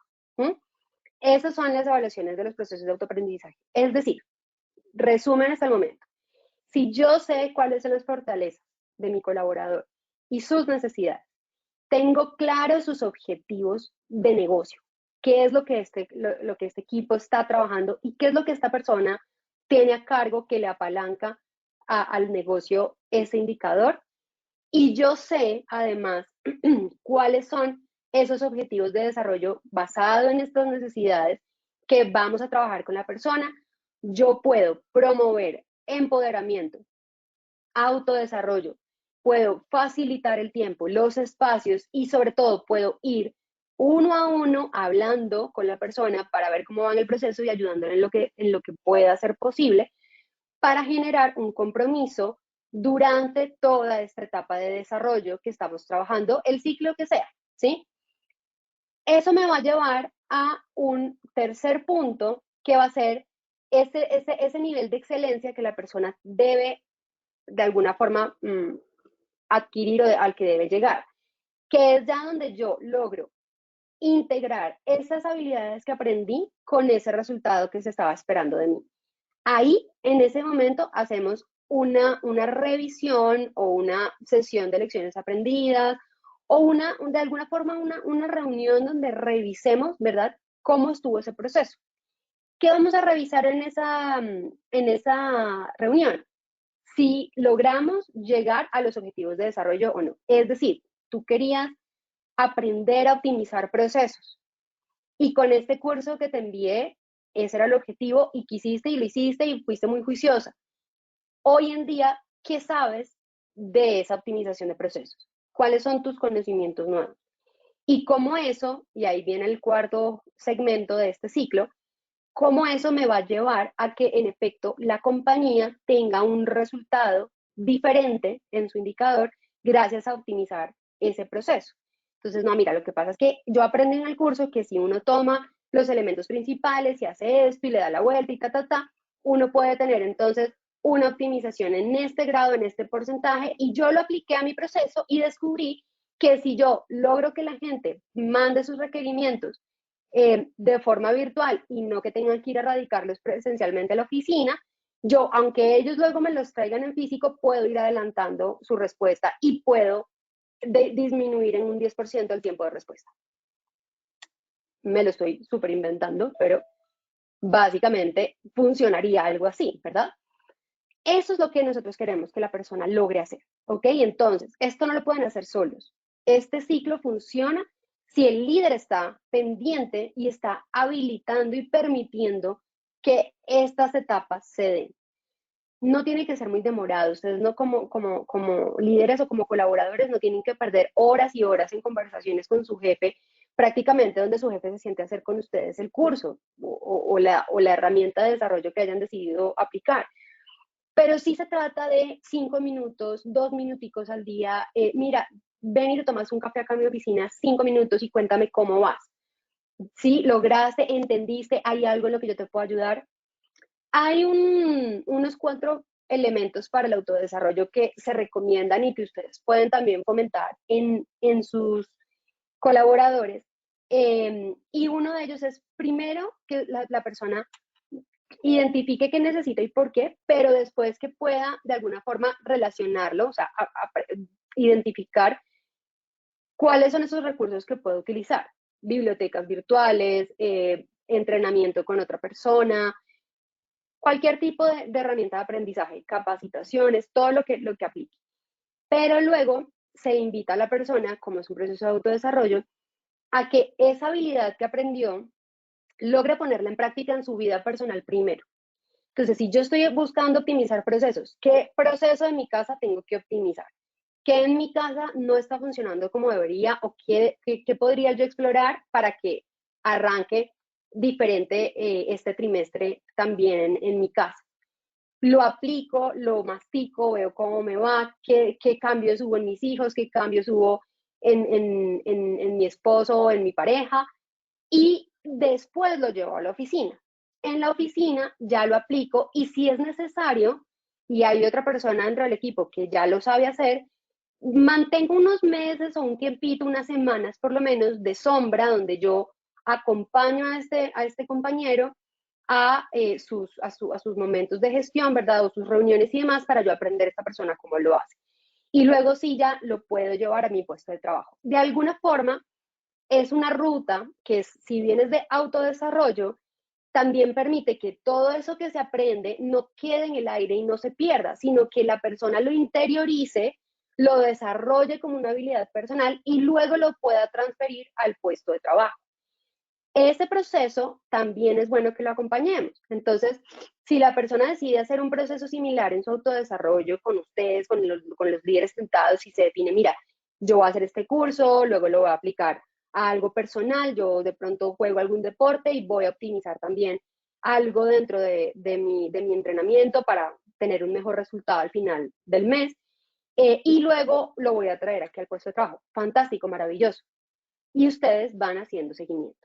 Esas son las evaluaciones de los procesos de autoaprendizaje. Es decir, resumen hasta el momento. Si yo sé cuáles son las fortalezas de mi colaborador y sus necesidades, tengo claros sus objetivos de negocio, qué es lo que este equipo está trabajando y qué es lo que esta persona tiene a cargo que le apalanca al negocio ese indicador. Y yo sé, además, cuáles son esos objetivos de desarrollo basado en estas necesidades que vamos a trabajar con la persona. Yo puedo promover empoderamiento, autodesarrollo, puedo facilitar el tiempo, los espacios y sobre todo puedo ir uno a uno hablando con la persona para ver cómo va en el proceso y ayudándole en lo que pueda ser posible para generar un compromiso durante toda esta etapa de desarrollo que estamos trabajando, el ciclo que sea, ¿sí? Eso me va a llevar a un tercer punto que va a ser ese nivel de excelencia que la persona debe de alguna forma adquirir o al que debe llegar, que es ya donde yo logro integrar esas habilidades que aprendí con ese resultado que se estaba esperando de mí. Ahí, en ese momento, hacemos una revisión o una sesión de lecciones aprendidas o de alguna forma una reunión donde revisemos, ¿verdad?, cómo estuvo ese proceso. ¿Qué vamos a revisar en esa reunión? Si logramos llegar a los objetivos de desarrollo o no. Es decir, tú querías aprender a optimizar procesos y con este curso que te envié, ese era el objetivo y quisiste y lo hiciste y fuiste muy juiciosa. Hoy en día, ¿qué sabes de esa optimización de procesos? ¿Cuáles son tus conocimientos nuevos? Y cómo eso, y ahí viene el cuarto segmento de este ciclo, cómo eso me va a llevar a que en efecto la compañía tenga un resultado diferente en su indicador gracias a optimizar ese proceso. Entonces, no, mira, lo que pasa es que yo aprendí en el curso que si uno toma los elementos principales y hace esto y le da la vuelta y uno puede tener entonces una optimización en este grado, en este porcentaje, y yo lo apliqué a mi proceso y descubrí que si yo logro que la gente mande sus requerimientos de forma virtual y no que tengan que ir a radicarlos presencialmente a la oficina, yo, aunque ellos luego me los traigan en físico, puedo ir adelantando su respuesta y puedo disminuir en un 10% el tiempo de respuesta. Me lo estoy súper inventando, pero básicamente funcionaría algo así, ¿verdad? Eso es lo que nosotros queremos que la persona logre hacer, ¿ok? Entonces, esto no lo pueden hacer solos. Este ciclo funciona si el líder está pendiente y está habilitando y permitiendo que estas etapas se den. No tiene que ser muy demorado. Ustedes no como líderes o como colaboradores no tienen que perder horas y horas en conversaciones con su jefe, prácticamente donde su jefe se siente a hacer con ustedes el curso o la herramienta de desarrollo que hayan decidido aplicar. Pero sí se trata de 5 minutos, 2 minuticos al día. Mira, ven y te tomas un café acá en mi oficina, 5 minutos y cuéntame cómo vas. ¿Sí? ¿Lograste? ¿Entendiste? ¿Hay algo en lo que yo te puedo ayudar? Hay unos 4 elementos para el autodesarrollo que se recomiendan y que ustedes pueden también fomentar en sus colaboradores. Y uno de ellos es, primero, que la persona identifique qué necesita y por qué, pero después que pueda de alguna forma relacionarlo, o sea, identificar cuáles son esos recursos que puedo utilizar. Bibliotecas virtuales, entrenamiento con otra persona, cualquier tipo de herramienta de aprendizaje, capacitaciones, todo lo que aplique. Pero luego se invita a la persona, como es un proceso de autodesarrollo, a que esa habilidad que aprendió logre ponerla en práctica en su vida personal primero. Entonces, si yo estoy buscando optimizar procesos, ¿qué proceso de mi casa tengo que optimizar? ¿Qué en mi casa no está funcionando como debería o qué podría yo explorar para que arranque diferente este trimestre también en mi casa? Lo aplico, lo mastico, veo cómo me va, qué cambios hubo en mis hijos, qué cambios hubo en mi esposo, en mi pareja, y después lo llevo a la oficina. En la oficina ya lo aplico y si es necesario y hay otra persona dentro del equipo que ya lo sabe hacer, mantengo unos meses o un tiempito, unas semanas por lo menos de sombra donde yo acompaño a este compañero a sus momentos de gestión, ¿verdad? O sus reuniones y demás para yo aprender a esta persona cómo lo hace. Y luego sí ya lo puedo llevar a mi puesto de trabajo. De alguna forma, es una ruta que, si bien es de autodesarrollo, también permite que todo eso que se aprende no quede en el aire y no se pierda, sino que la persona lo interiorice, lo desarrolle como una habilidad personal y luego lo pueda transferir al puesto de trabajo. Ese proceso también es bueno que lo acompañemos. Entonces, si la persona decide hacer un proceso similar en su autodesarrollo con ustedes, con los líderes tentados, y se define, mira, yo voy a hacer este curso, luego lo voy a aplicar a algo personal, yo de pronto juego algún deporte y voy a optimizar también algo dentro de mi entrenamiento para tener un mejor resultado al final del mes. Y luego lo voy a traer aquí al puesto de trabajo. Fantástico, maravilloso. Y ustedes van haciendo seguimiento.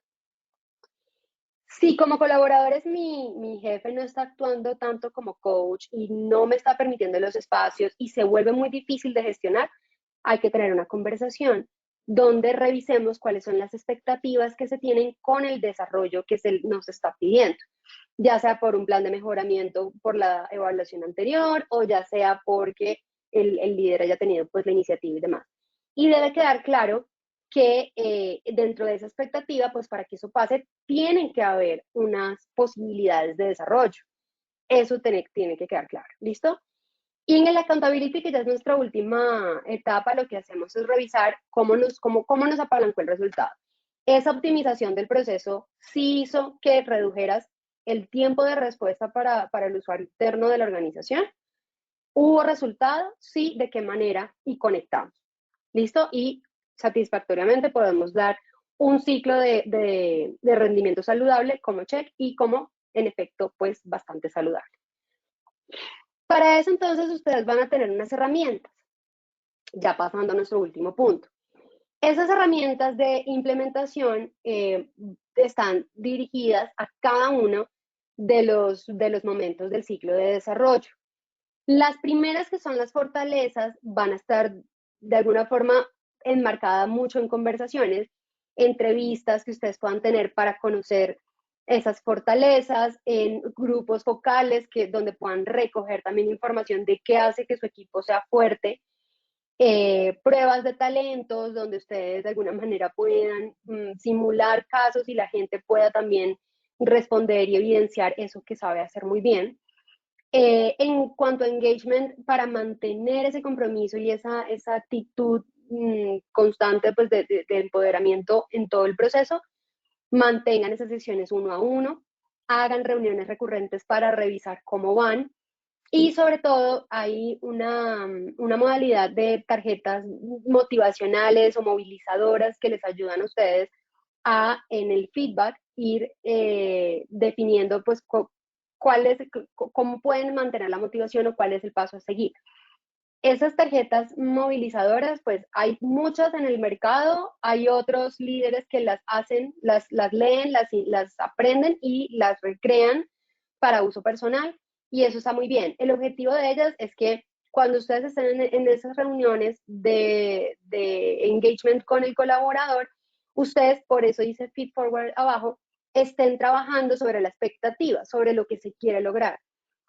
Si como colaboradores mi jefe no está actuando tanto como coach y no me está permitiendo los espacios y se vuelve muy difícil de gestionar, hay que tener una conversación donde revisemos cuáles son las expectativas que se tienen con el desarrollo que se nos está pidiendo, ya sea por un plan de mejoramiento por la evaluación anterior o ya sea porque el líder haya tenido pues la iniciativa y demás. Y debe quedar claro que dentro de esa expectativa, pues para que eso pase, tienen que haber unas posibilidades de desarrollo. Eso tiene que quedar claro, ¿listo? Y en el accountability, que ya es nuestra última etapa, lo que hacemos es revisar cómo nos apalancó el resultado. Esa optimización del proceso sí hizo que redujeras el tiempo de respuesta para el usuario interno de la organización. ¿Hubo resultado? Sí, ¿de qué manera? Y conectamos. ¿Listo? Y satisfactoriamente podemos dar un ciclo de rendimiento saludable como check y como, en efecto, pues bastante saludable. Para eso, entonces, ustedes van a tener unas herramientas, ya pasando a nuestro último punto. Esas herramientas de implementación están dirigidas a cada uno de los momentos del ciclo de desarrollo. Las primeras, que son las fortalezas, van a estar de alguna forma enmarcada mucho en conversaciones, entrevistas que ustedes puedan tener para conocer esas fortalezas, en grupos focales donde puedan recoger también información de qué hace que su equipo sea fuerte, pruebas de talentos donde ustedes de alguna manera puedan simular casos y la gente pueda también responder y evidenciar eso que sabe hacer muy bien. En cuanto a engagement, para mantener ese compromiso y esa actitud constante pues, de empoderamiento en todo el proceso, mantengan esas sesiones 1 a 1, hagan reuniones recurrentes para revisar cómo van, y sobre todo hay una modalidad de tarjetas motivacionales o movilizadoras que les ayudan a ustedes a, en el feedback, ir definiendo pues cómo pueden mantener la motivación o cuál es el paso a seguir. Esas tarjetas movilizadoras, pues hay muchas en el mercado, hay otros líderes que las hacen, las leen, las aprenden y las recrean para uso personal, y eso está muy bien. El objetivo de ellas es que cuando ustedes estén en esas reuniones de engagement con el colaborador, ustedes, por eso dice feed forward abajo, estén trabajando sobre la expectativa, sobre lo que se quiere lograr,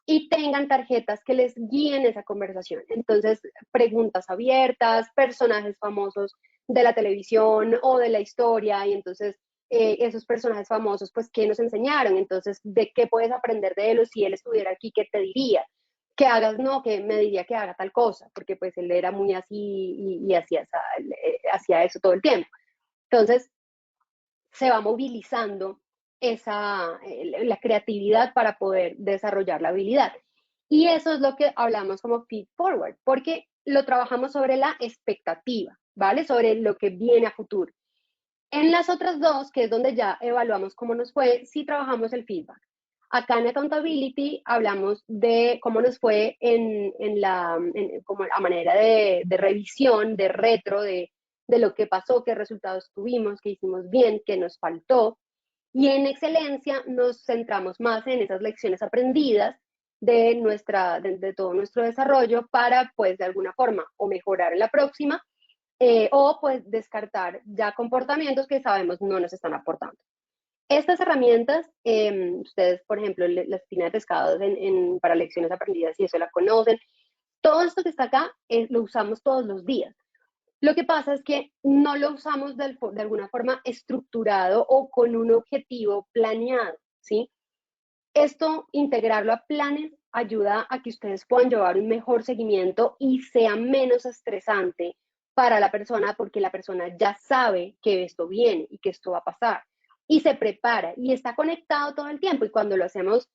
y tengan tarjetas que les guíen esa conversación. Entonces, preguntas abiertas, personajes famosos de la televisión o de la historia, y entonces esos personajes famosos, pues, ¿qué nos enseñaron? Entonces, ¿de qué puedes aprender de él? O si él estuviera aquí, ¿qué te diría? Que hagas, no, que me diría que haga tal cosa, porque pues él era muy así y hacía eso todo el tiempo. Entonces, se va movilizando la creatividad para poder desarrollar la habilidad. Y eso es lo que hablamos como feed forward, porque lo trabajamos sobre la expectativa, ¿vale? Sobre lo que viene a futuro. En las otras dos, que es donde ya evaluamos cómo nos fue, sí trabajamos el feedback. Acá en Accountability hablamos de cómo nos fue como a manera de revisión, de retro, de lo que pasó, qué resultados tuvimos, qué hicimos bien, qué nos faltó. Y en excelencia nos centramos más en esas lecciones aprendidas de todo nuestro desarrollo para, pues, de alguna forma, o mejorar en la próxima, o pues descartar ya comportamientos que sabemos no nos están aportando. Estas herramientas, ustedes, por ejemplo, la espina de pescado para lecciones aprendidas, y eso la conocen. Todo esto que está acá lo usamos todos los días. Lo que pasa es que no lo usamos de alguna forma estructurado o con un objetivo planeado, ¿sí? Esto, integrarlo a planes, ayuda a que ustedes puedan llevar un mejor seguimiento y sea menos estresante para la persona, porque la persona ya sabe que esto viene y que esto va a pasar y se prepara y está conectado todo el tiempo, y cuando lo hacemos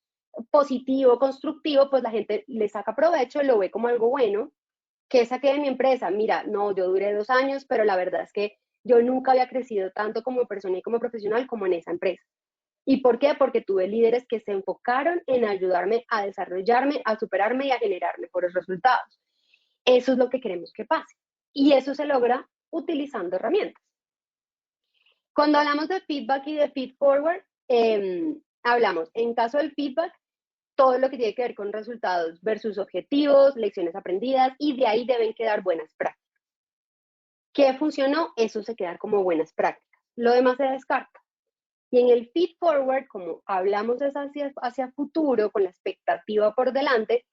positivo, constructivo, pues la gente le saca provecho, lo ve como algo bueno. ¿Qué saqué de mi empresa? Mira, no, yo duré 2 años, pero la verdad es que yo nunca había crecido tanto como persona y como profesional como en esa empresa. ¿Y por qué? Porque tuve líderes que se enfocaron en ayudarme a desarrollarme, a superarme y a generar mejores resultados. Eso es lo que queremos que pase. Y eso se logra utilizando herramientas. Cuando hablamos de feedback y de feed forward, hablamos, en caso del feedback, todo lo que tiene que ver con resultados versus objetivos, lecciones aprendidas, y de ahí deben quedar buenas prácticas. ¿Qué funcionó? Eso se queda como buenas prácticas. Lo demás se descarta. Y en el feed forward, como hablamos hacia futuro, con la expectativa por delante,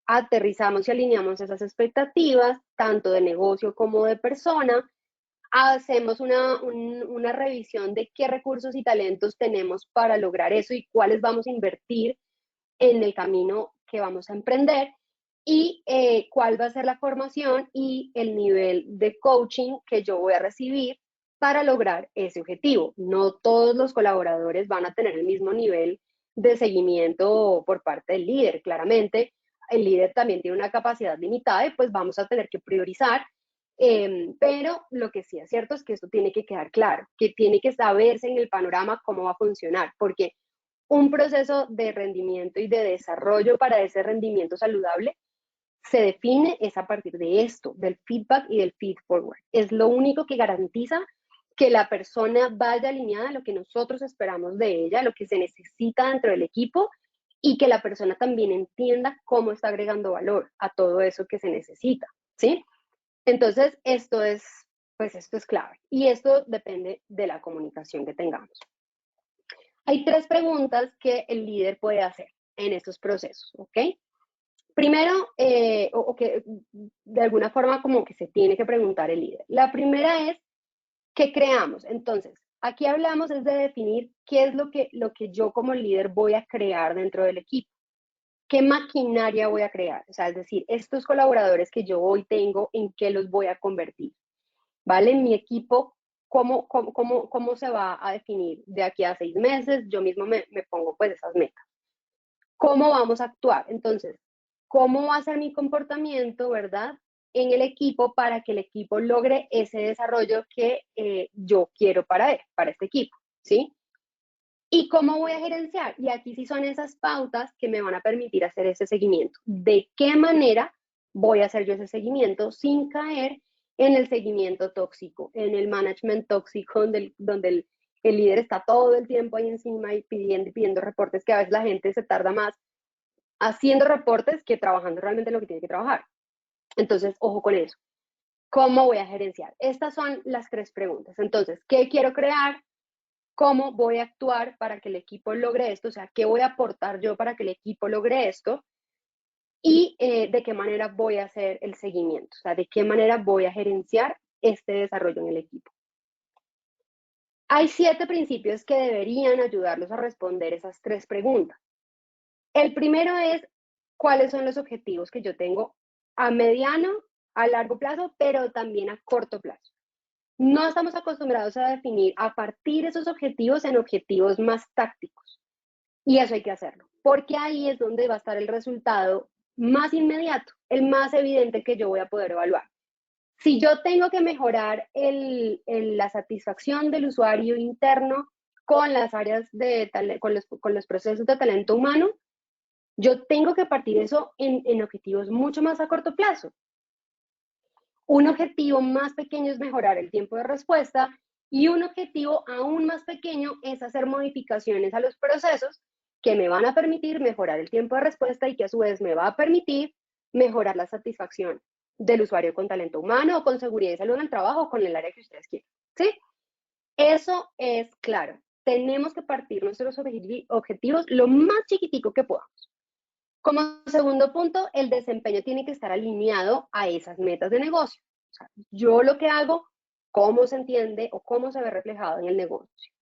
aterrizamos y alineamos esas expectativas, tanto de negocio como de persona. Hacemos una revisión de qué recursos y talentos tenemos para lograr eso y cuáles vamos a invertir en el camino que vamos a emprender, y cuál va a ser la formación y el nivel de coaching que yo voy a recibir para lograr ese objetivo. No todos los colaboradores van a tener el mismo nivel de seguimiento por parte del líder. Claramente, el líder también tiene una capacidad limitada y pues vamos a tener que priorizar. Pero lo que sí es cierto es que esto tiene que quedar claro, que tiene que saberse en el panorama cómo va a funcionar, porque un proceso de rendimiento y de desarrollo para ese rendimiento saludable se define es a partir de esto, del feedback y del feed forward. Es lo único que garantiza que la persona vaya alineada a lo que nosotros esperamos de ella, lo que se necesita dentro del equipo, y que la persona también entienda cómo está agregando valor a todo eso que se necesita, ¿sí? Entonces, esto es pues esto es clave. Y esto depende de la comunicación que tengamos. Hay 3 preguntas que el líder puede hacer en estos procesos, ¿ok? Primero, o que de alguna forma como que se tiene que preguntar el líder. La primera es, ¿qué creamos? Entonces, aquí hablamos es de definir qué es lo que yo como líder voy a crear dentro del equipo. ¿Qué maquinaria voy a crear? O sea, es decir, estos colaboradores que yo hoy tengo, ¿en qué los voy a convertir? ¿Vale? En mi equipo, ¿cómo se va a definir de aquí a 6 meses? Yo mismo me pongo pues esas metas. ¿Cómo vamos a actuar? Entonces, ¿cómo va a ser mi comportamiento, verdad? En el equipo para que el equipo logre ese desarrollo que yo quiero para este equipo, ¿sí? ¿Y cómo voy a gerenciar? Y aquí sí son esas pautas que me van a permitir hacer ese seguimiento. ¿De qué manera voy a hacer yo ese seguimiento sin caer en el seguimiento tóxico, en el management tóxico, donde el líder está todo el tiempo ahí encima y pidiendo reportes, que a veces la gente se tarda más haciendo reportes que trabajando realmente en lo que tiene que trabajar? Entonces, ojo con eso. ¿Cómo voy a gerenciar? Estas son las 3 preguntas. Entonces, ¿qué quiero crear? ¿Cómo voy a actuar para que el equipo logre esto? O sea, ¿qué voy a aportar yo para que el equipo logre esto? Y de qué manera voy a hacer el seguimiento, o sea, de qué manera voy a gerenciar este desarrollo en el equipo. Hay 7 principios que deberían ayudarlos a responder esas 3 preguntas. El primero es, ¿cuáles son los objetivos que yo tengo a mediano, a largo plazo, pero también a corto plazo? No estamos acostumbrados a definir, a partir de esos objetivos en objetivos más tácticos. Y eso hay que hacerlo, porque ahí es donde va a estar el resultado más inmediato, el más evidente que yo voy a poder evaluar. Si yo tengo que mejorar la satisfacción del usuario interno con las áreas con los procesos de talento humano, yo tengo que partir eso en objetivos mucho más a corto plazo. Un objetivo más pequeño es mejorar el tiempo de respuesta y un objetivo aún más pequeño es hacer modificaciones a los procesos que me van a permitir mejorar el tiempo de respuesta y que a su vez me va a permitir mejorar la satisfacción del usuario con talento humano o con seguridad y salud en el trabajo o con el área que ustedes quieran, ¿sí? Eso es claro. Tenemos que partir nuestros objetivos lo más chiquitico que podamos. Como segundo punto, el desempeño tiene que estar alineado a esas metas de negocio. O sea, yo lo que hago, cómo se entiende o cómo se ve reflejado en el negocio.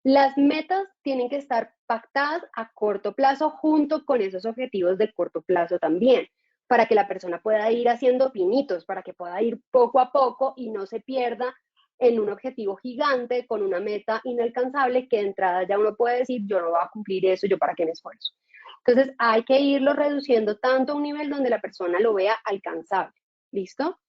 Las metas tienen que estar pactadas a corto plazo junto con esos objetivos de corto plazo también, para que la persona pueda ir haciendo pinitos, para que pueda ir poco a poco y no se pierda en un objetivo gigante con una meta inalcanzable que de entrada ya uno puede decir, yo no voy a cumplir eso, yo para qué me esfuerzo. Entonces hay que irlo reduciendo tanto a un nivel donde la persona lo vea alcanzable. ¿Listo?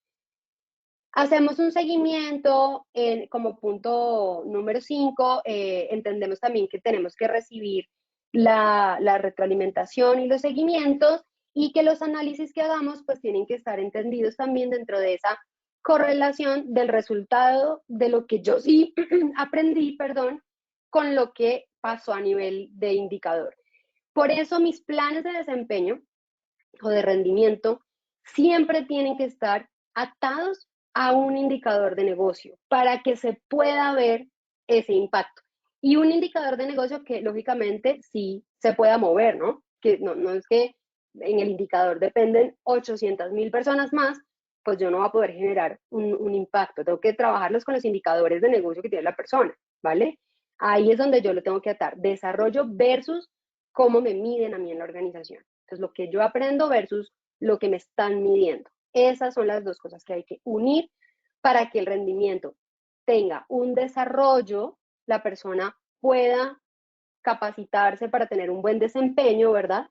Hacemos un seguimiento como punto número 5. Entendemos también que tenemos que recibir la retroalimentación y los seguimientos y que los análisis que hagamos pues tienen que estar entendidos también dentro de esa correlación del resultado de lo que yo sí aprendí, perdón, con lo que pasó a nivel de indicador. Por eso mis planes de desempeño o de rendimiento siempre tienen que estar atados a un indicador de negocio para que se pueda ver ese impacto. Y un indicador de negocio que lógicamente sí se pueda mover, ¿no? Que no es que en el indicador dependen 800,000 personas más, pues yo no voy a poder generar un impacto. Tengo que trabajarlos con los indicadores de negocio que tiene la persona, ¿vale? Ahí es donde yo lo tengo que atar. Desarrollo versus cómo me miden a mí en la organización. Entonces, lo que yo aprendo versus lo que me están midiendo. Esas son las 2 cosas que hay que unir para que el rendimiento tenga un desarrollo, la persona pueda capacitarse para tener un buen desempeño, ¿verdad?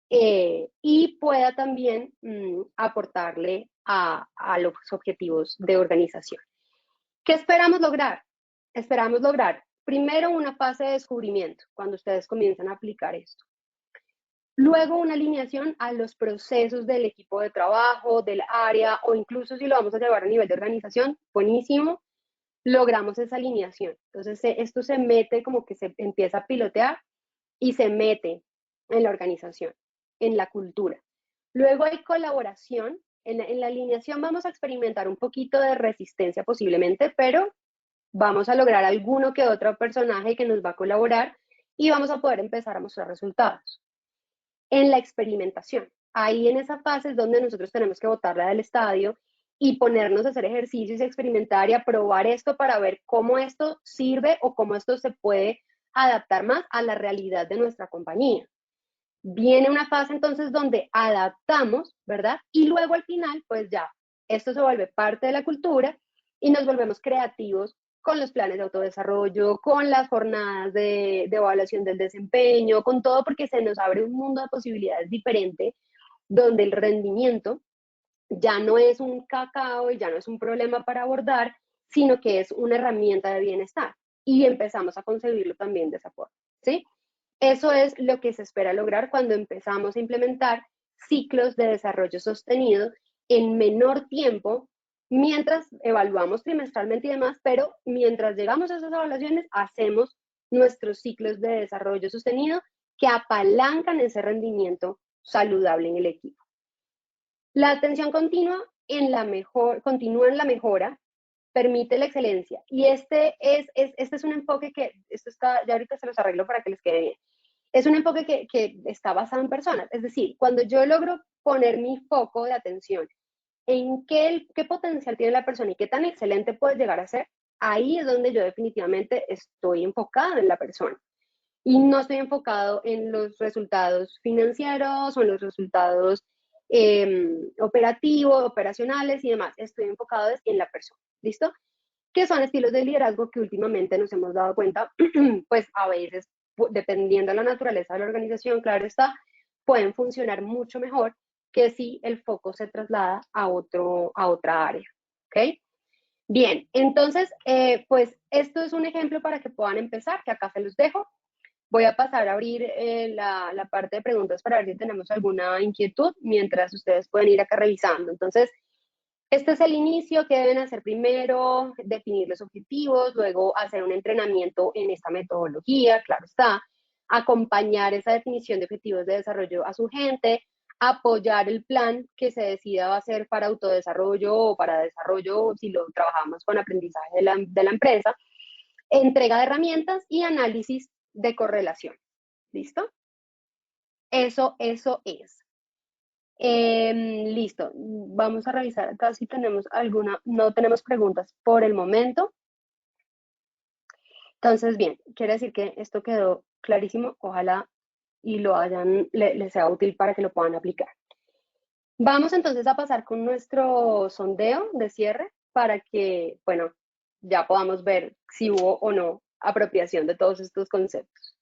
Y pueda también aportarle a los objetivos de organización. ¿Qué esperamos lograr? Esperamos lograr primero una fase de descubrimiento, cuando ustedes comienzan a aplicar esto. Luego una alineación a los procesos del equipo de trabajo, del área, o incluso si lo vamos a llevar a nivel de organización, buenísimo, logramos esa alineación. Entonces esto se mete como que se empieza a pilotear y se mete en la organización, en la cultura. Luego hay colaboración, en la alineación vamos a experimentar un poquito de resistencia posiblemente, pero vamos a lograr alguno que otro personaje que nos va a colaborar y vamos a poder empezar a mostrar resultados. En la experimentación, ahí en esa fase es donde nosotros tenemos que botarla del estadio y ponernos a hacer ejercicios y experimentar y a probar esto para ver cómo esto sirve o cómo esto se puede adaptar más a la realidad de nuestra compañía. Viene una fase entonces donde adaptamos, ¿verdad? Y luego al final, pues ya, esto se vuelve parte de la cultura y nos volvemos creativos con los planes de autodesarrollo, con las jornadas de evaluación del desempeño, con todo porque se nos abre un mundo de posibilidades diferente donde el rendimiento ya no es un cacao y ya no es un problema para abordar, sino que es una herramienta de bienestar. Y empezamos a concebirlo también de esa forma, ¿sí? Eso es lo que se espera lograr cuando empezamos a implementar ciclos de desarrollo sostenido en menor tiempo, mientras evaluamos trimestralmente y demás, pero mientras llegamos a esas evaluaciones, hacemos nuestros ciclos de desarrollo sostenido que apalancan ese rendimiento saludable en el equipo. La atención continua continúa en la mejora, permite la excelencia. Y este es un enfoque que, esto está, ya ahorita se los arreglo para que les quede bien. Es un enfoque que está basado en personas. Es decir, cuando yo logro poner mi foco de atención en qué potencial tiene la persona y qué tan excelente puede llegar a ser, ahí es donde yo definitivamente estoy enfocada en la persona. Y no estoy enfocado en los resultados financieros o en los resultados operacionales y demás. Estoy enfocado en la persona. ¿Listo? Que son estilos de liderazgo que últimamente nos hemos dado cuenta, pues a veces, dependiendo de la naturaleza de la organización, claro está, pueden funcionar mucho mejor que si el foco se traslada a otra área. ¿Ok? Bien, entonces, pues esto es un ejemplo para que puedan empezar, que acá se los dejo. Voy a pasar a abrir la parte de preguntas para ver si tenemos alguna inquietud, mientras ustedes pueden ir acá revisando. Entonces, este es el inicio. ¿Qué deben hacer primero? Definir los objetivos, luego hacer un entrenamiento en esta metodología, claro está, acompañar esa definición de objetivos de desarrollo a su gente, apoyar el plan que se decida va a ser para autodesarrollo o para desarrollo, si lo trabajamos con aprendizaje de la empresa, entrega de herramientas y análisis de correlación. ¿Listo? Eso es. Listo, vamos a revisar acá si tenemos alguna, no tenemos preguntas por el momento. Entonces, bien, quiere decir que esto quedó clarísimo, ojalá y les sea útil para que lo puedan aplicar. Vamos entonces a pasar con nuestro sondeo de cierre para que, bueno, ya podamos ver si hubo o no apropiación de todos estos conceptos.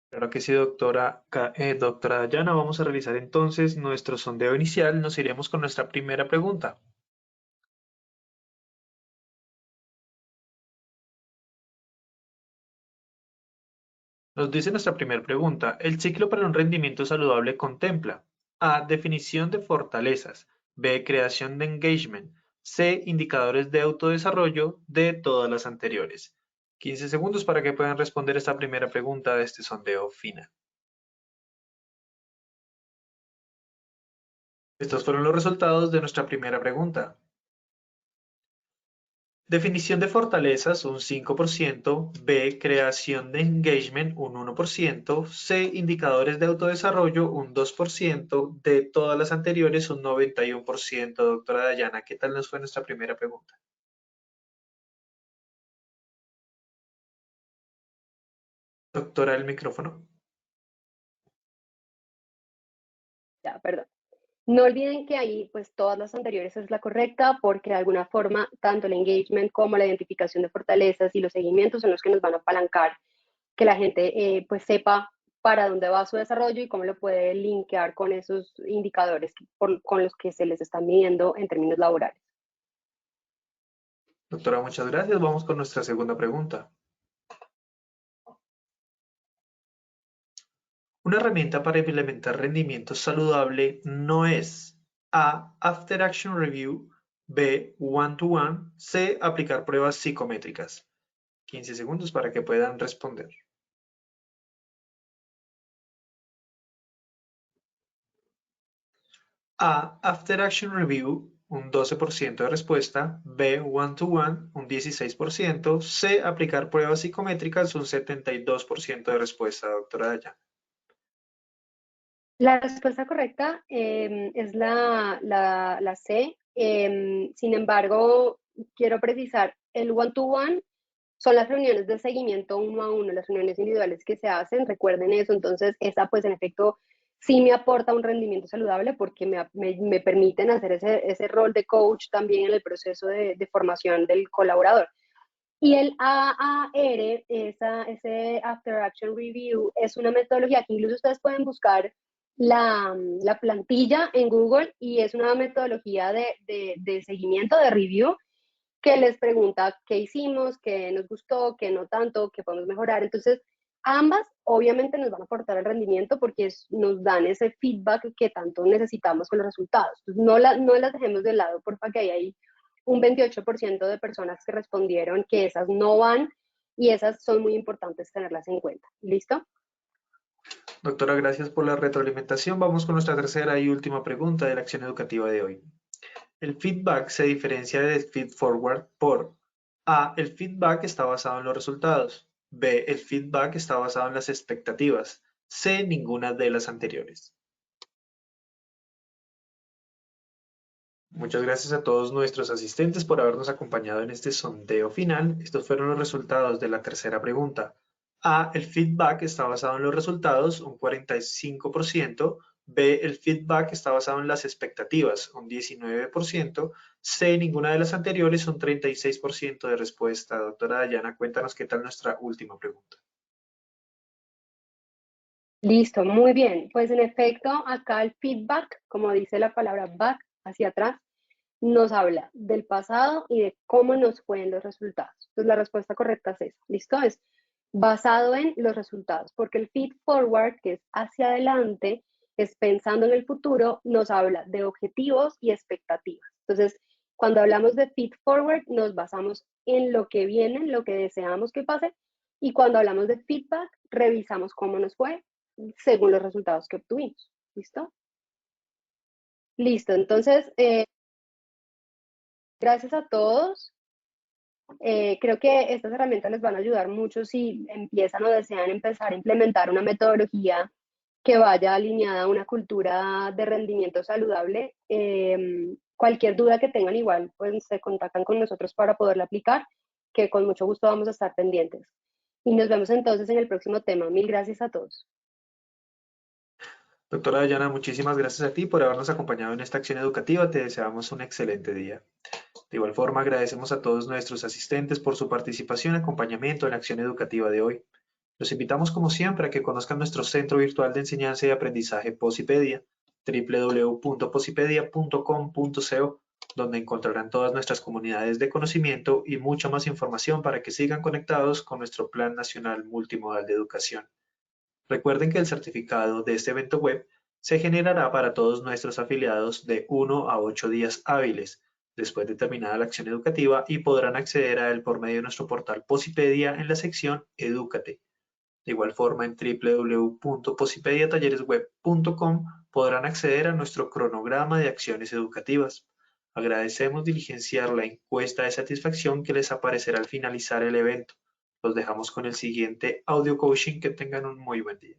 Claro que sí, doctora Dayana. Vamos a realizar entonces nuestro sondeo inicial. Nos iremos con nuestra primera pregunta. Nos dice nuestra primera pregunta: ¿el ciclo para un rendimiento saludable contempla A, definición de fortalezas, B, creación de engagement, C, indicadores de autodesarrollo, D, todas las anteriores? 15 segundos para que puedan responder esta primera pregunta de este sondeo final. Estos fueron los resultados de nuestra primera pregunta. Definición de fortalezas, un 5%, B, creación de engagement, un 1%, C, indicadores de autodesarrollo, un 2%, D, todas las anteriores, un 91%. Doctora Dayana, ¿qué tal nos fue nuestra primera pregunta? Doctora, el micrófono. Ya, perdón. No olviden que ahí, pues todas las anteriores es la correcta, porque de alguna forma, tanto el engagement como la identificación de fortalezas y los seguimientos son los que nos van a apalancar que la gente pues sepa para dónde va su desarrollo y cómo lo puede linkear con esos indicadores con los que se les están midiendo en términos laborales. Doctora, muchas gracias. Vamos con nuestra segunda pregunta. Una herramienta para implementar rendimiento saludable no es A, After Action Review, B, One-to-One, C, aplicar pruebas psicométricas. 15 segundos para que puedan responder. A. After Action Review, un 12% de respuesta. B. One-to-One, un 16%. C. Aplicar pruebas psicométricas, un 72% de respuesta, doctora Dayana. La respuesta correcta es la C. Sin embargo, quiero precisar, el one-to-one son las reuniones de seguimiento uno a uno, las reuniones individuales que se hacen, recuerden eso. Entonces, esa pues en efecto sí me aporta un rendimiento saludable porque me permiten hacer ese rol de coach también en el proceso de formación del colaborador. Y el AAR, ese After Action Review, es una metodología que incluso ustedes pueden buscar la plantilla en Google, y es una metodología de seguimiento, de review, que les pregunta qué hicimos, qué nos gustó, qué no tanto, qué podemos mejorar. Entonces, ambas obviamente nos van a aportar el rendimiento porque nos dan ese feedback que tanto necesitamos con los resultados. Entonces, no las dejemos de lado, porfa, que hay un 28% de personas que respondieron que esas no van, y esas son muy importantes tenerlas en cuenta. ¿Listo? Doctora, gracias por la retroalimentación. Vamos con nuestra tercera y última pregunta de la acción educativa de hoy. El feedback se diferencia del feed-forward por A. El feedback está basado en los resultados. B. El feedback está basado en las expectativas. C. Ninguna de las anteriores. Muchas gracias a todos nuestros asistentes por habernos acompañado en este sondeo final. Estos fueron los resultados de la tercera pregunta. A. El feedback está basado en los resultados, un 45%. B. El feedback está basado en las expectativas, un 19%. C. Ninguna de las anteriores, un 36% de respuesta. Doctora Dayana, cuéntanos qué tal nuestra última pregunta. Listo, muy bien. Pues en efecto, acá el feedback, como dice la palabra back, hacia atrás, nos habla del pasado y de cómo nos fue en los resultados. Entonces la respuesta correcta es esa. ¿Listo? Es basado en los resultados, porque el feed forward, que es hacia adelante, es pensando en el futuro, nos habla de objetivos y expectativas. Entonces, cuando hablamos de feed forward, nos basamos en lo que viene, en lo que deseamos que pase, y cuando hablamos de feedback, revisamos cómo nos fue según los resultados que obtuvimos. ¿Listo? Listo, entonces, gracias a todos. Creo que estas herramientas les van a ayudar mucho si empiezan o desean empezar a implementar una metodología que vaya alineada a una cultura de rendimiento saludable. Cualquier duda que tengan, igual pues se contactan con nosotros para poderla aplicar, que con mucho gusto vamos a estar pendientes. Y nos vemos entonces en el próximo tema. Mil gracias a todos. Doctora Dayana, muchísimas gracias a ti por habernos acompañado en esta acción educativa. Te deseamos un excelente día. De igual forma, agradecemos a todos nuestros asistentes por su participación y acompañamiento en la acción educativa de hoy. Los invitamos, como siempre, a que conozcan nuestro Centro Virtual de Enseñanza y Aprendizaje Posipedia, www.posipedia.com.co, donde encontrarán todas nuestras comunidades de conocimiento y mucha más información para que sigan conectados con nuestro Plan Nacional Multimodal de Educación. Recuerden que el certificado de este evento web se generará para todos nuestros afiliados de 1 a 8 días hábiles después de terminada la acción educativa, y podrán acceder a él por medio de nuestro portal Posipedia en la sección Edúcate. De igual forma, en www.posipediatalleresweb.com podrán acceder a nuestro cronograma de acciones educativas. Agradecemos diligenciar la encuesta de satisfacción que les aparecerá al finalizar el evento. Los dejamos con el siguiente audio coaching. Que tengan un muy buen día.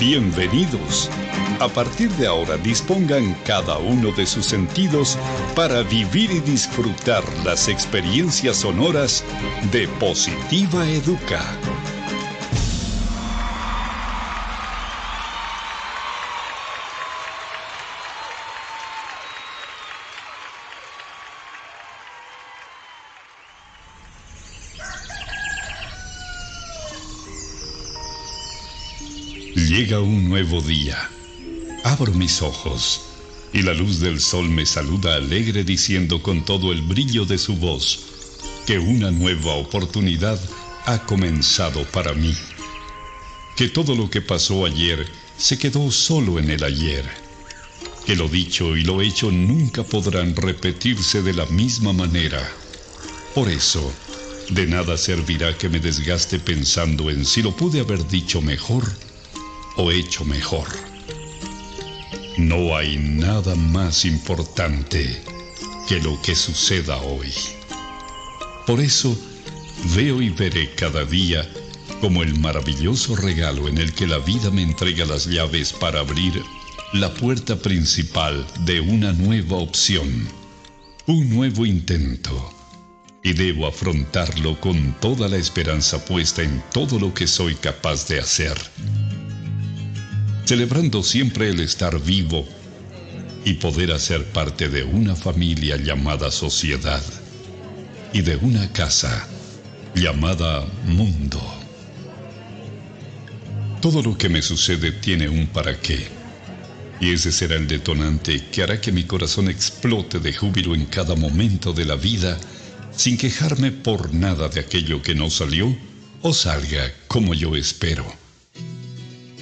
Bienvenidos. A partir de ahora dispongan cada uno de sus sentidos para vivir y disfrutar las experiencias sonoras de Positiva Educa. Llega un nuevo día. Abro mis ojos y la luz del sol me saluda alegre, diciendo con todo el brillo de su voz que una nueva oportunidad ha comenzado para mí. Que todo lo que pasó ayer se quedó solo en el ayer. que lo dicho y lo hecho nunca podrán repetirse de la misma manera. Por eso, de nada servirá que me desgaste pensando en si lo pude haber dicho mejor o hecho mejor. No hay nada más importante que lo que suceda hoy. Por eso, veo y veré cada día como el maravilloso regalo en el que la vida me entrega las llaves para abrir la puerta principal de una nueva opción, un nuevo intento, y debo afrontarlo con toda la esperanza puesta en todo lo que soy capaz de hacer, celebrando siempre el estar vivo y poder hacer parte de una familia llamada sociedad y de una casa llamada mundo. Todo lo que me sucede tiene un para qué, y ese será el detonante que hará que mi corazón explote de júbilo en cada momento de la vida, sin quejarme por nada de aquello que no salió o salga como yo espero.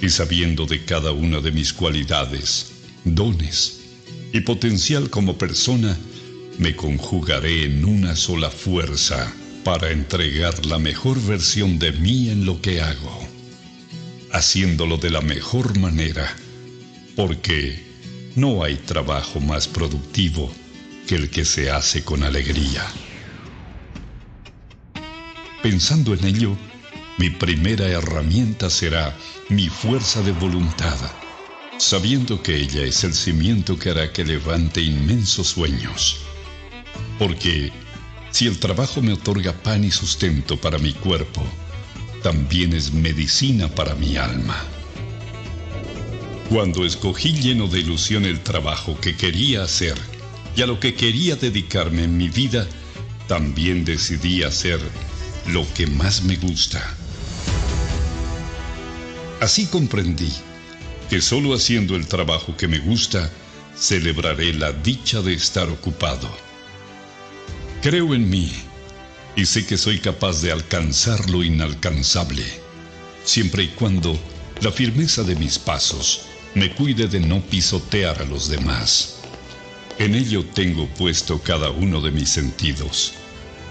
Y sabiendo de cada una de mis cualidades, dones y potencial como persona, me conjugaré en una sola fuerza para entregar la mejor versión de mí en lo que hago, haciéndolo de la mejor manera, porque no hay trabajo más productivo que el que se hace con alegría. Pensando en ello, mi primera herramienta será mi fuerza de voluntad, sabiendo que ella es el cimiento que hará que levante inmensos sueños. Porque si el trabajo me otorga pan y sustento para mi cuerpo, también es medicina para mi alma. Cuando escogí lleno de ilusión el trabajo que quería hacer y a lo que quería dedicarme en mi vida, también decidí hacer lo que más me gusta. Así comprendí que solo haciendo el trabajo que me gusta, celebraré la dicha de estar ocupado. Creo en mí y sé que soy capaz de alcanzar lo inalcanzable, siempre y cuando la firmeza de mis pasos me cuide de no pisotear a los demás. En ello tengo puesto cada uno de mis sentidos.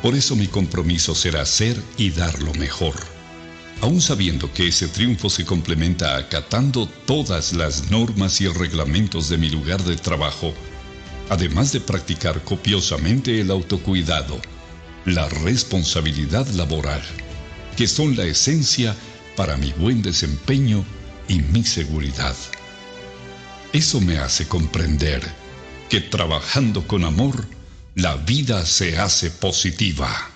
Por eso mi compromiso será hacer y dar lo mejor, aun sabiendo que ese triunfo se complementa acatando todas las normas y reglamentos de mi lugar de trabajo, además de practicar copiosamente el autocuidado, la responsabilidad laboral, que son la esencia para mi buen desempeño y mi seguridad. Eso me hace comprender que trabajando con amor, la vida se hace positiva.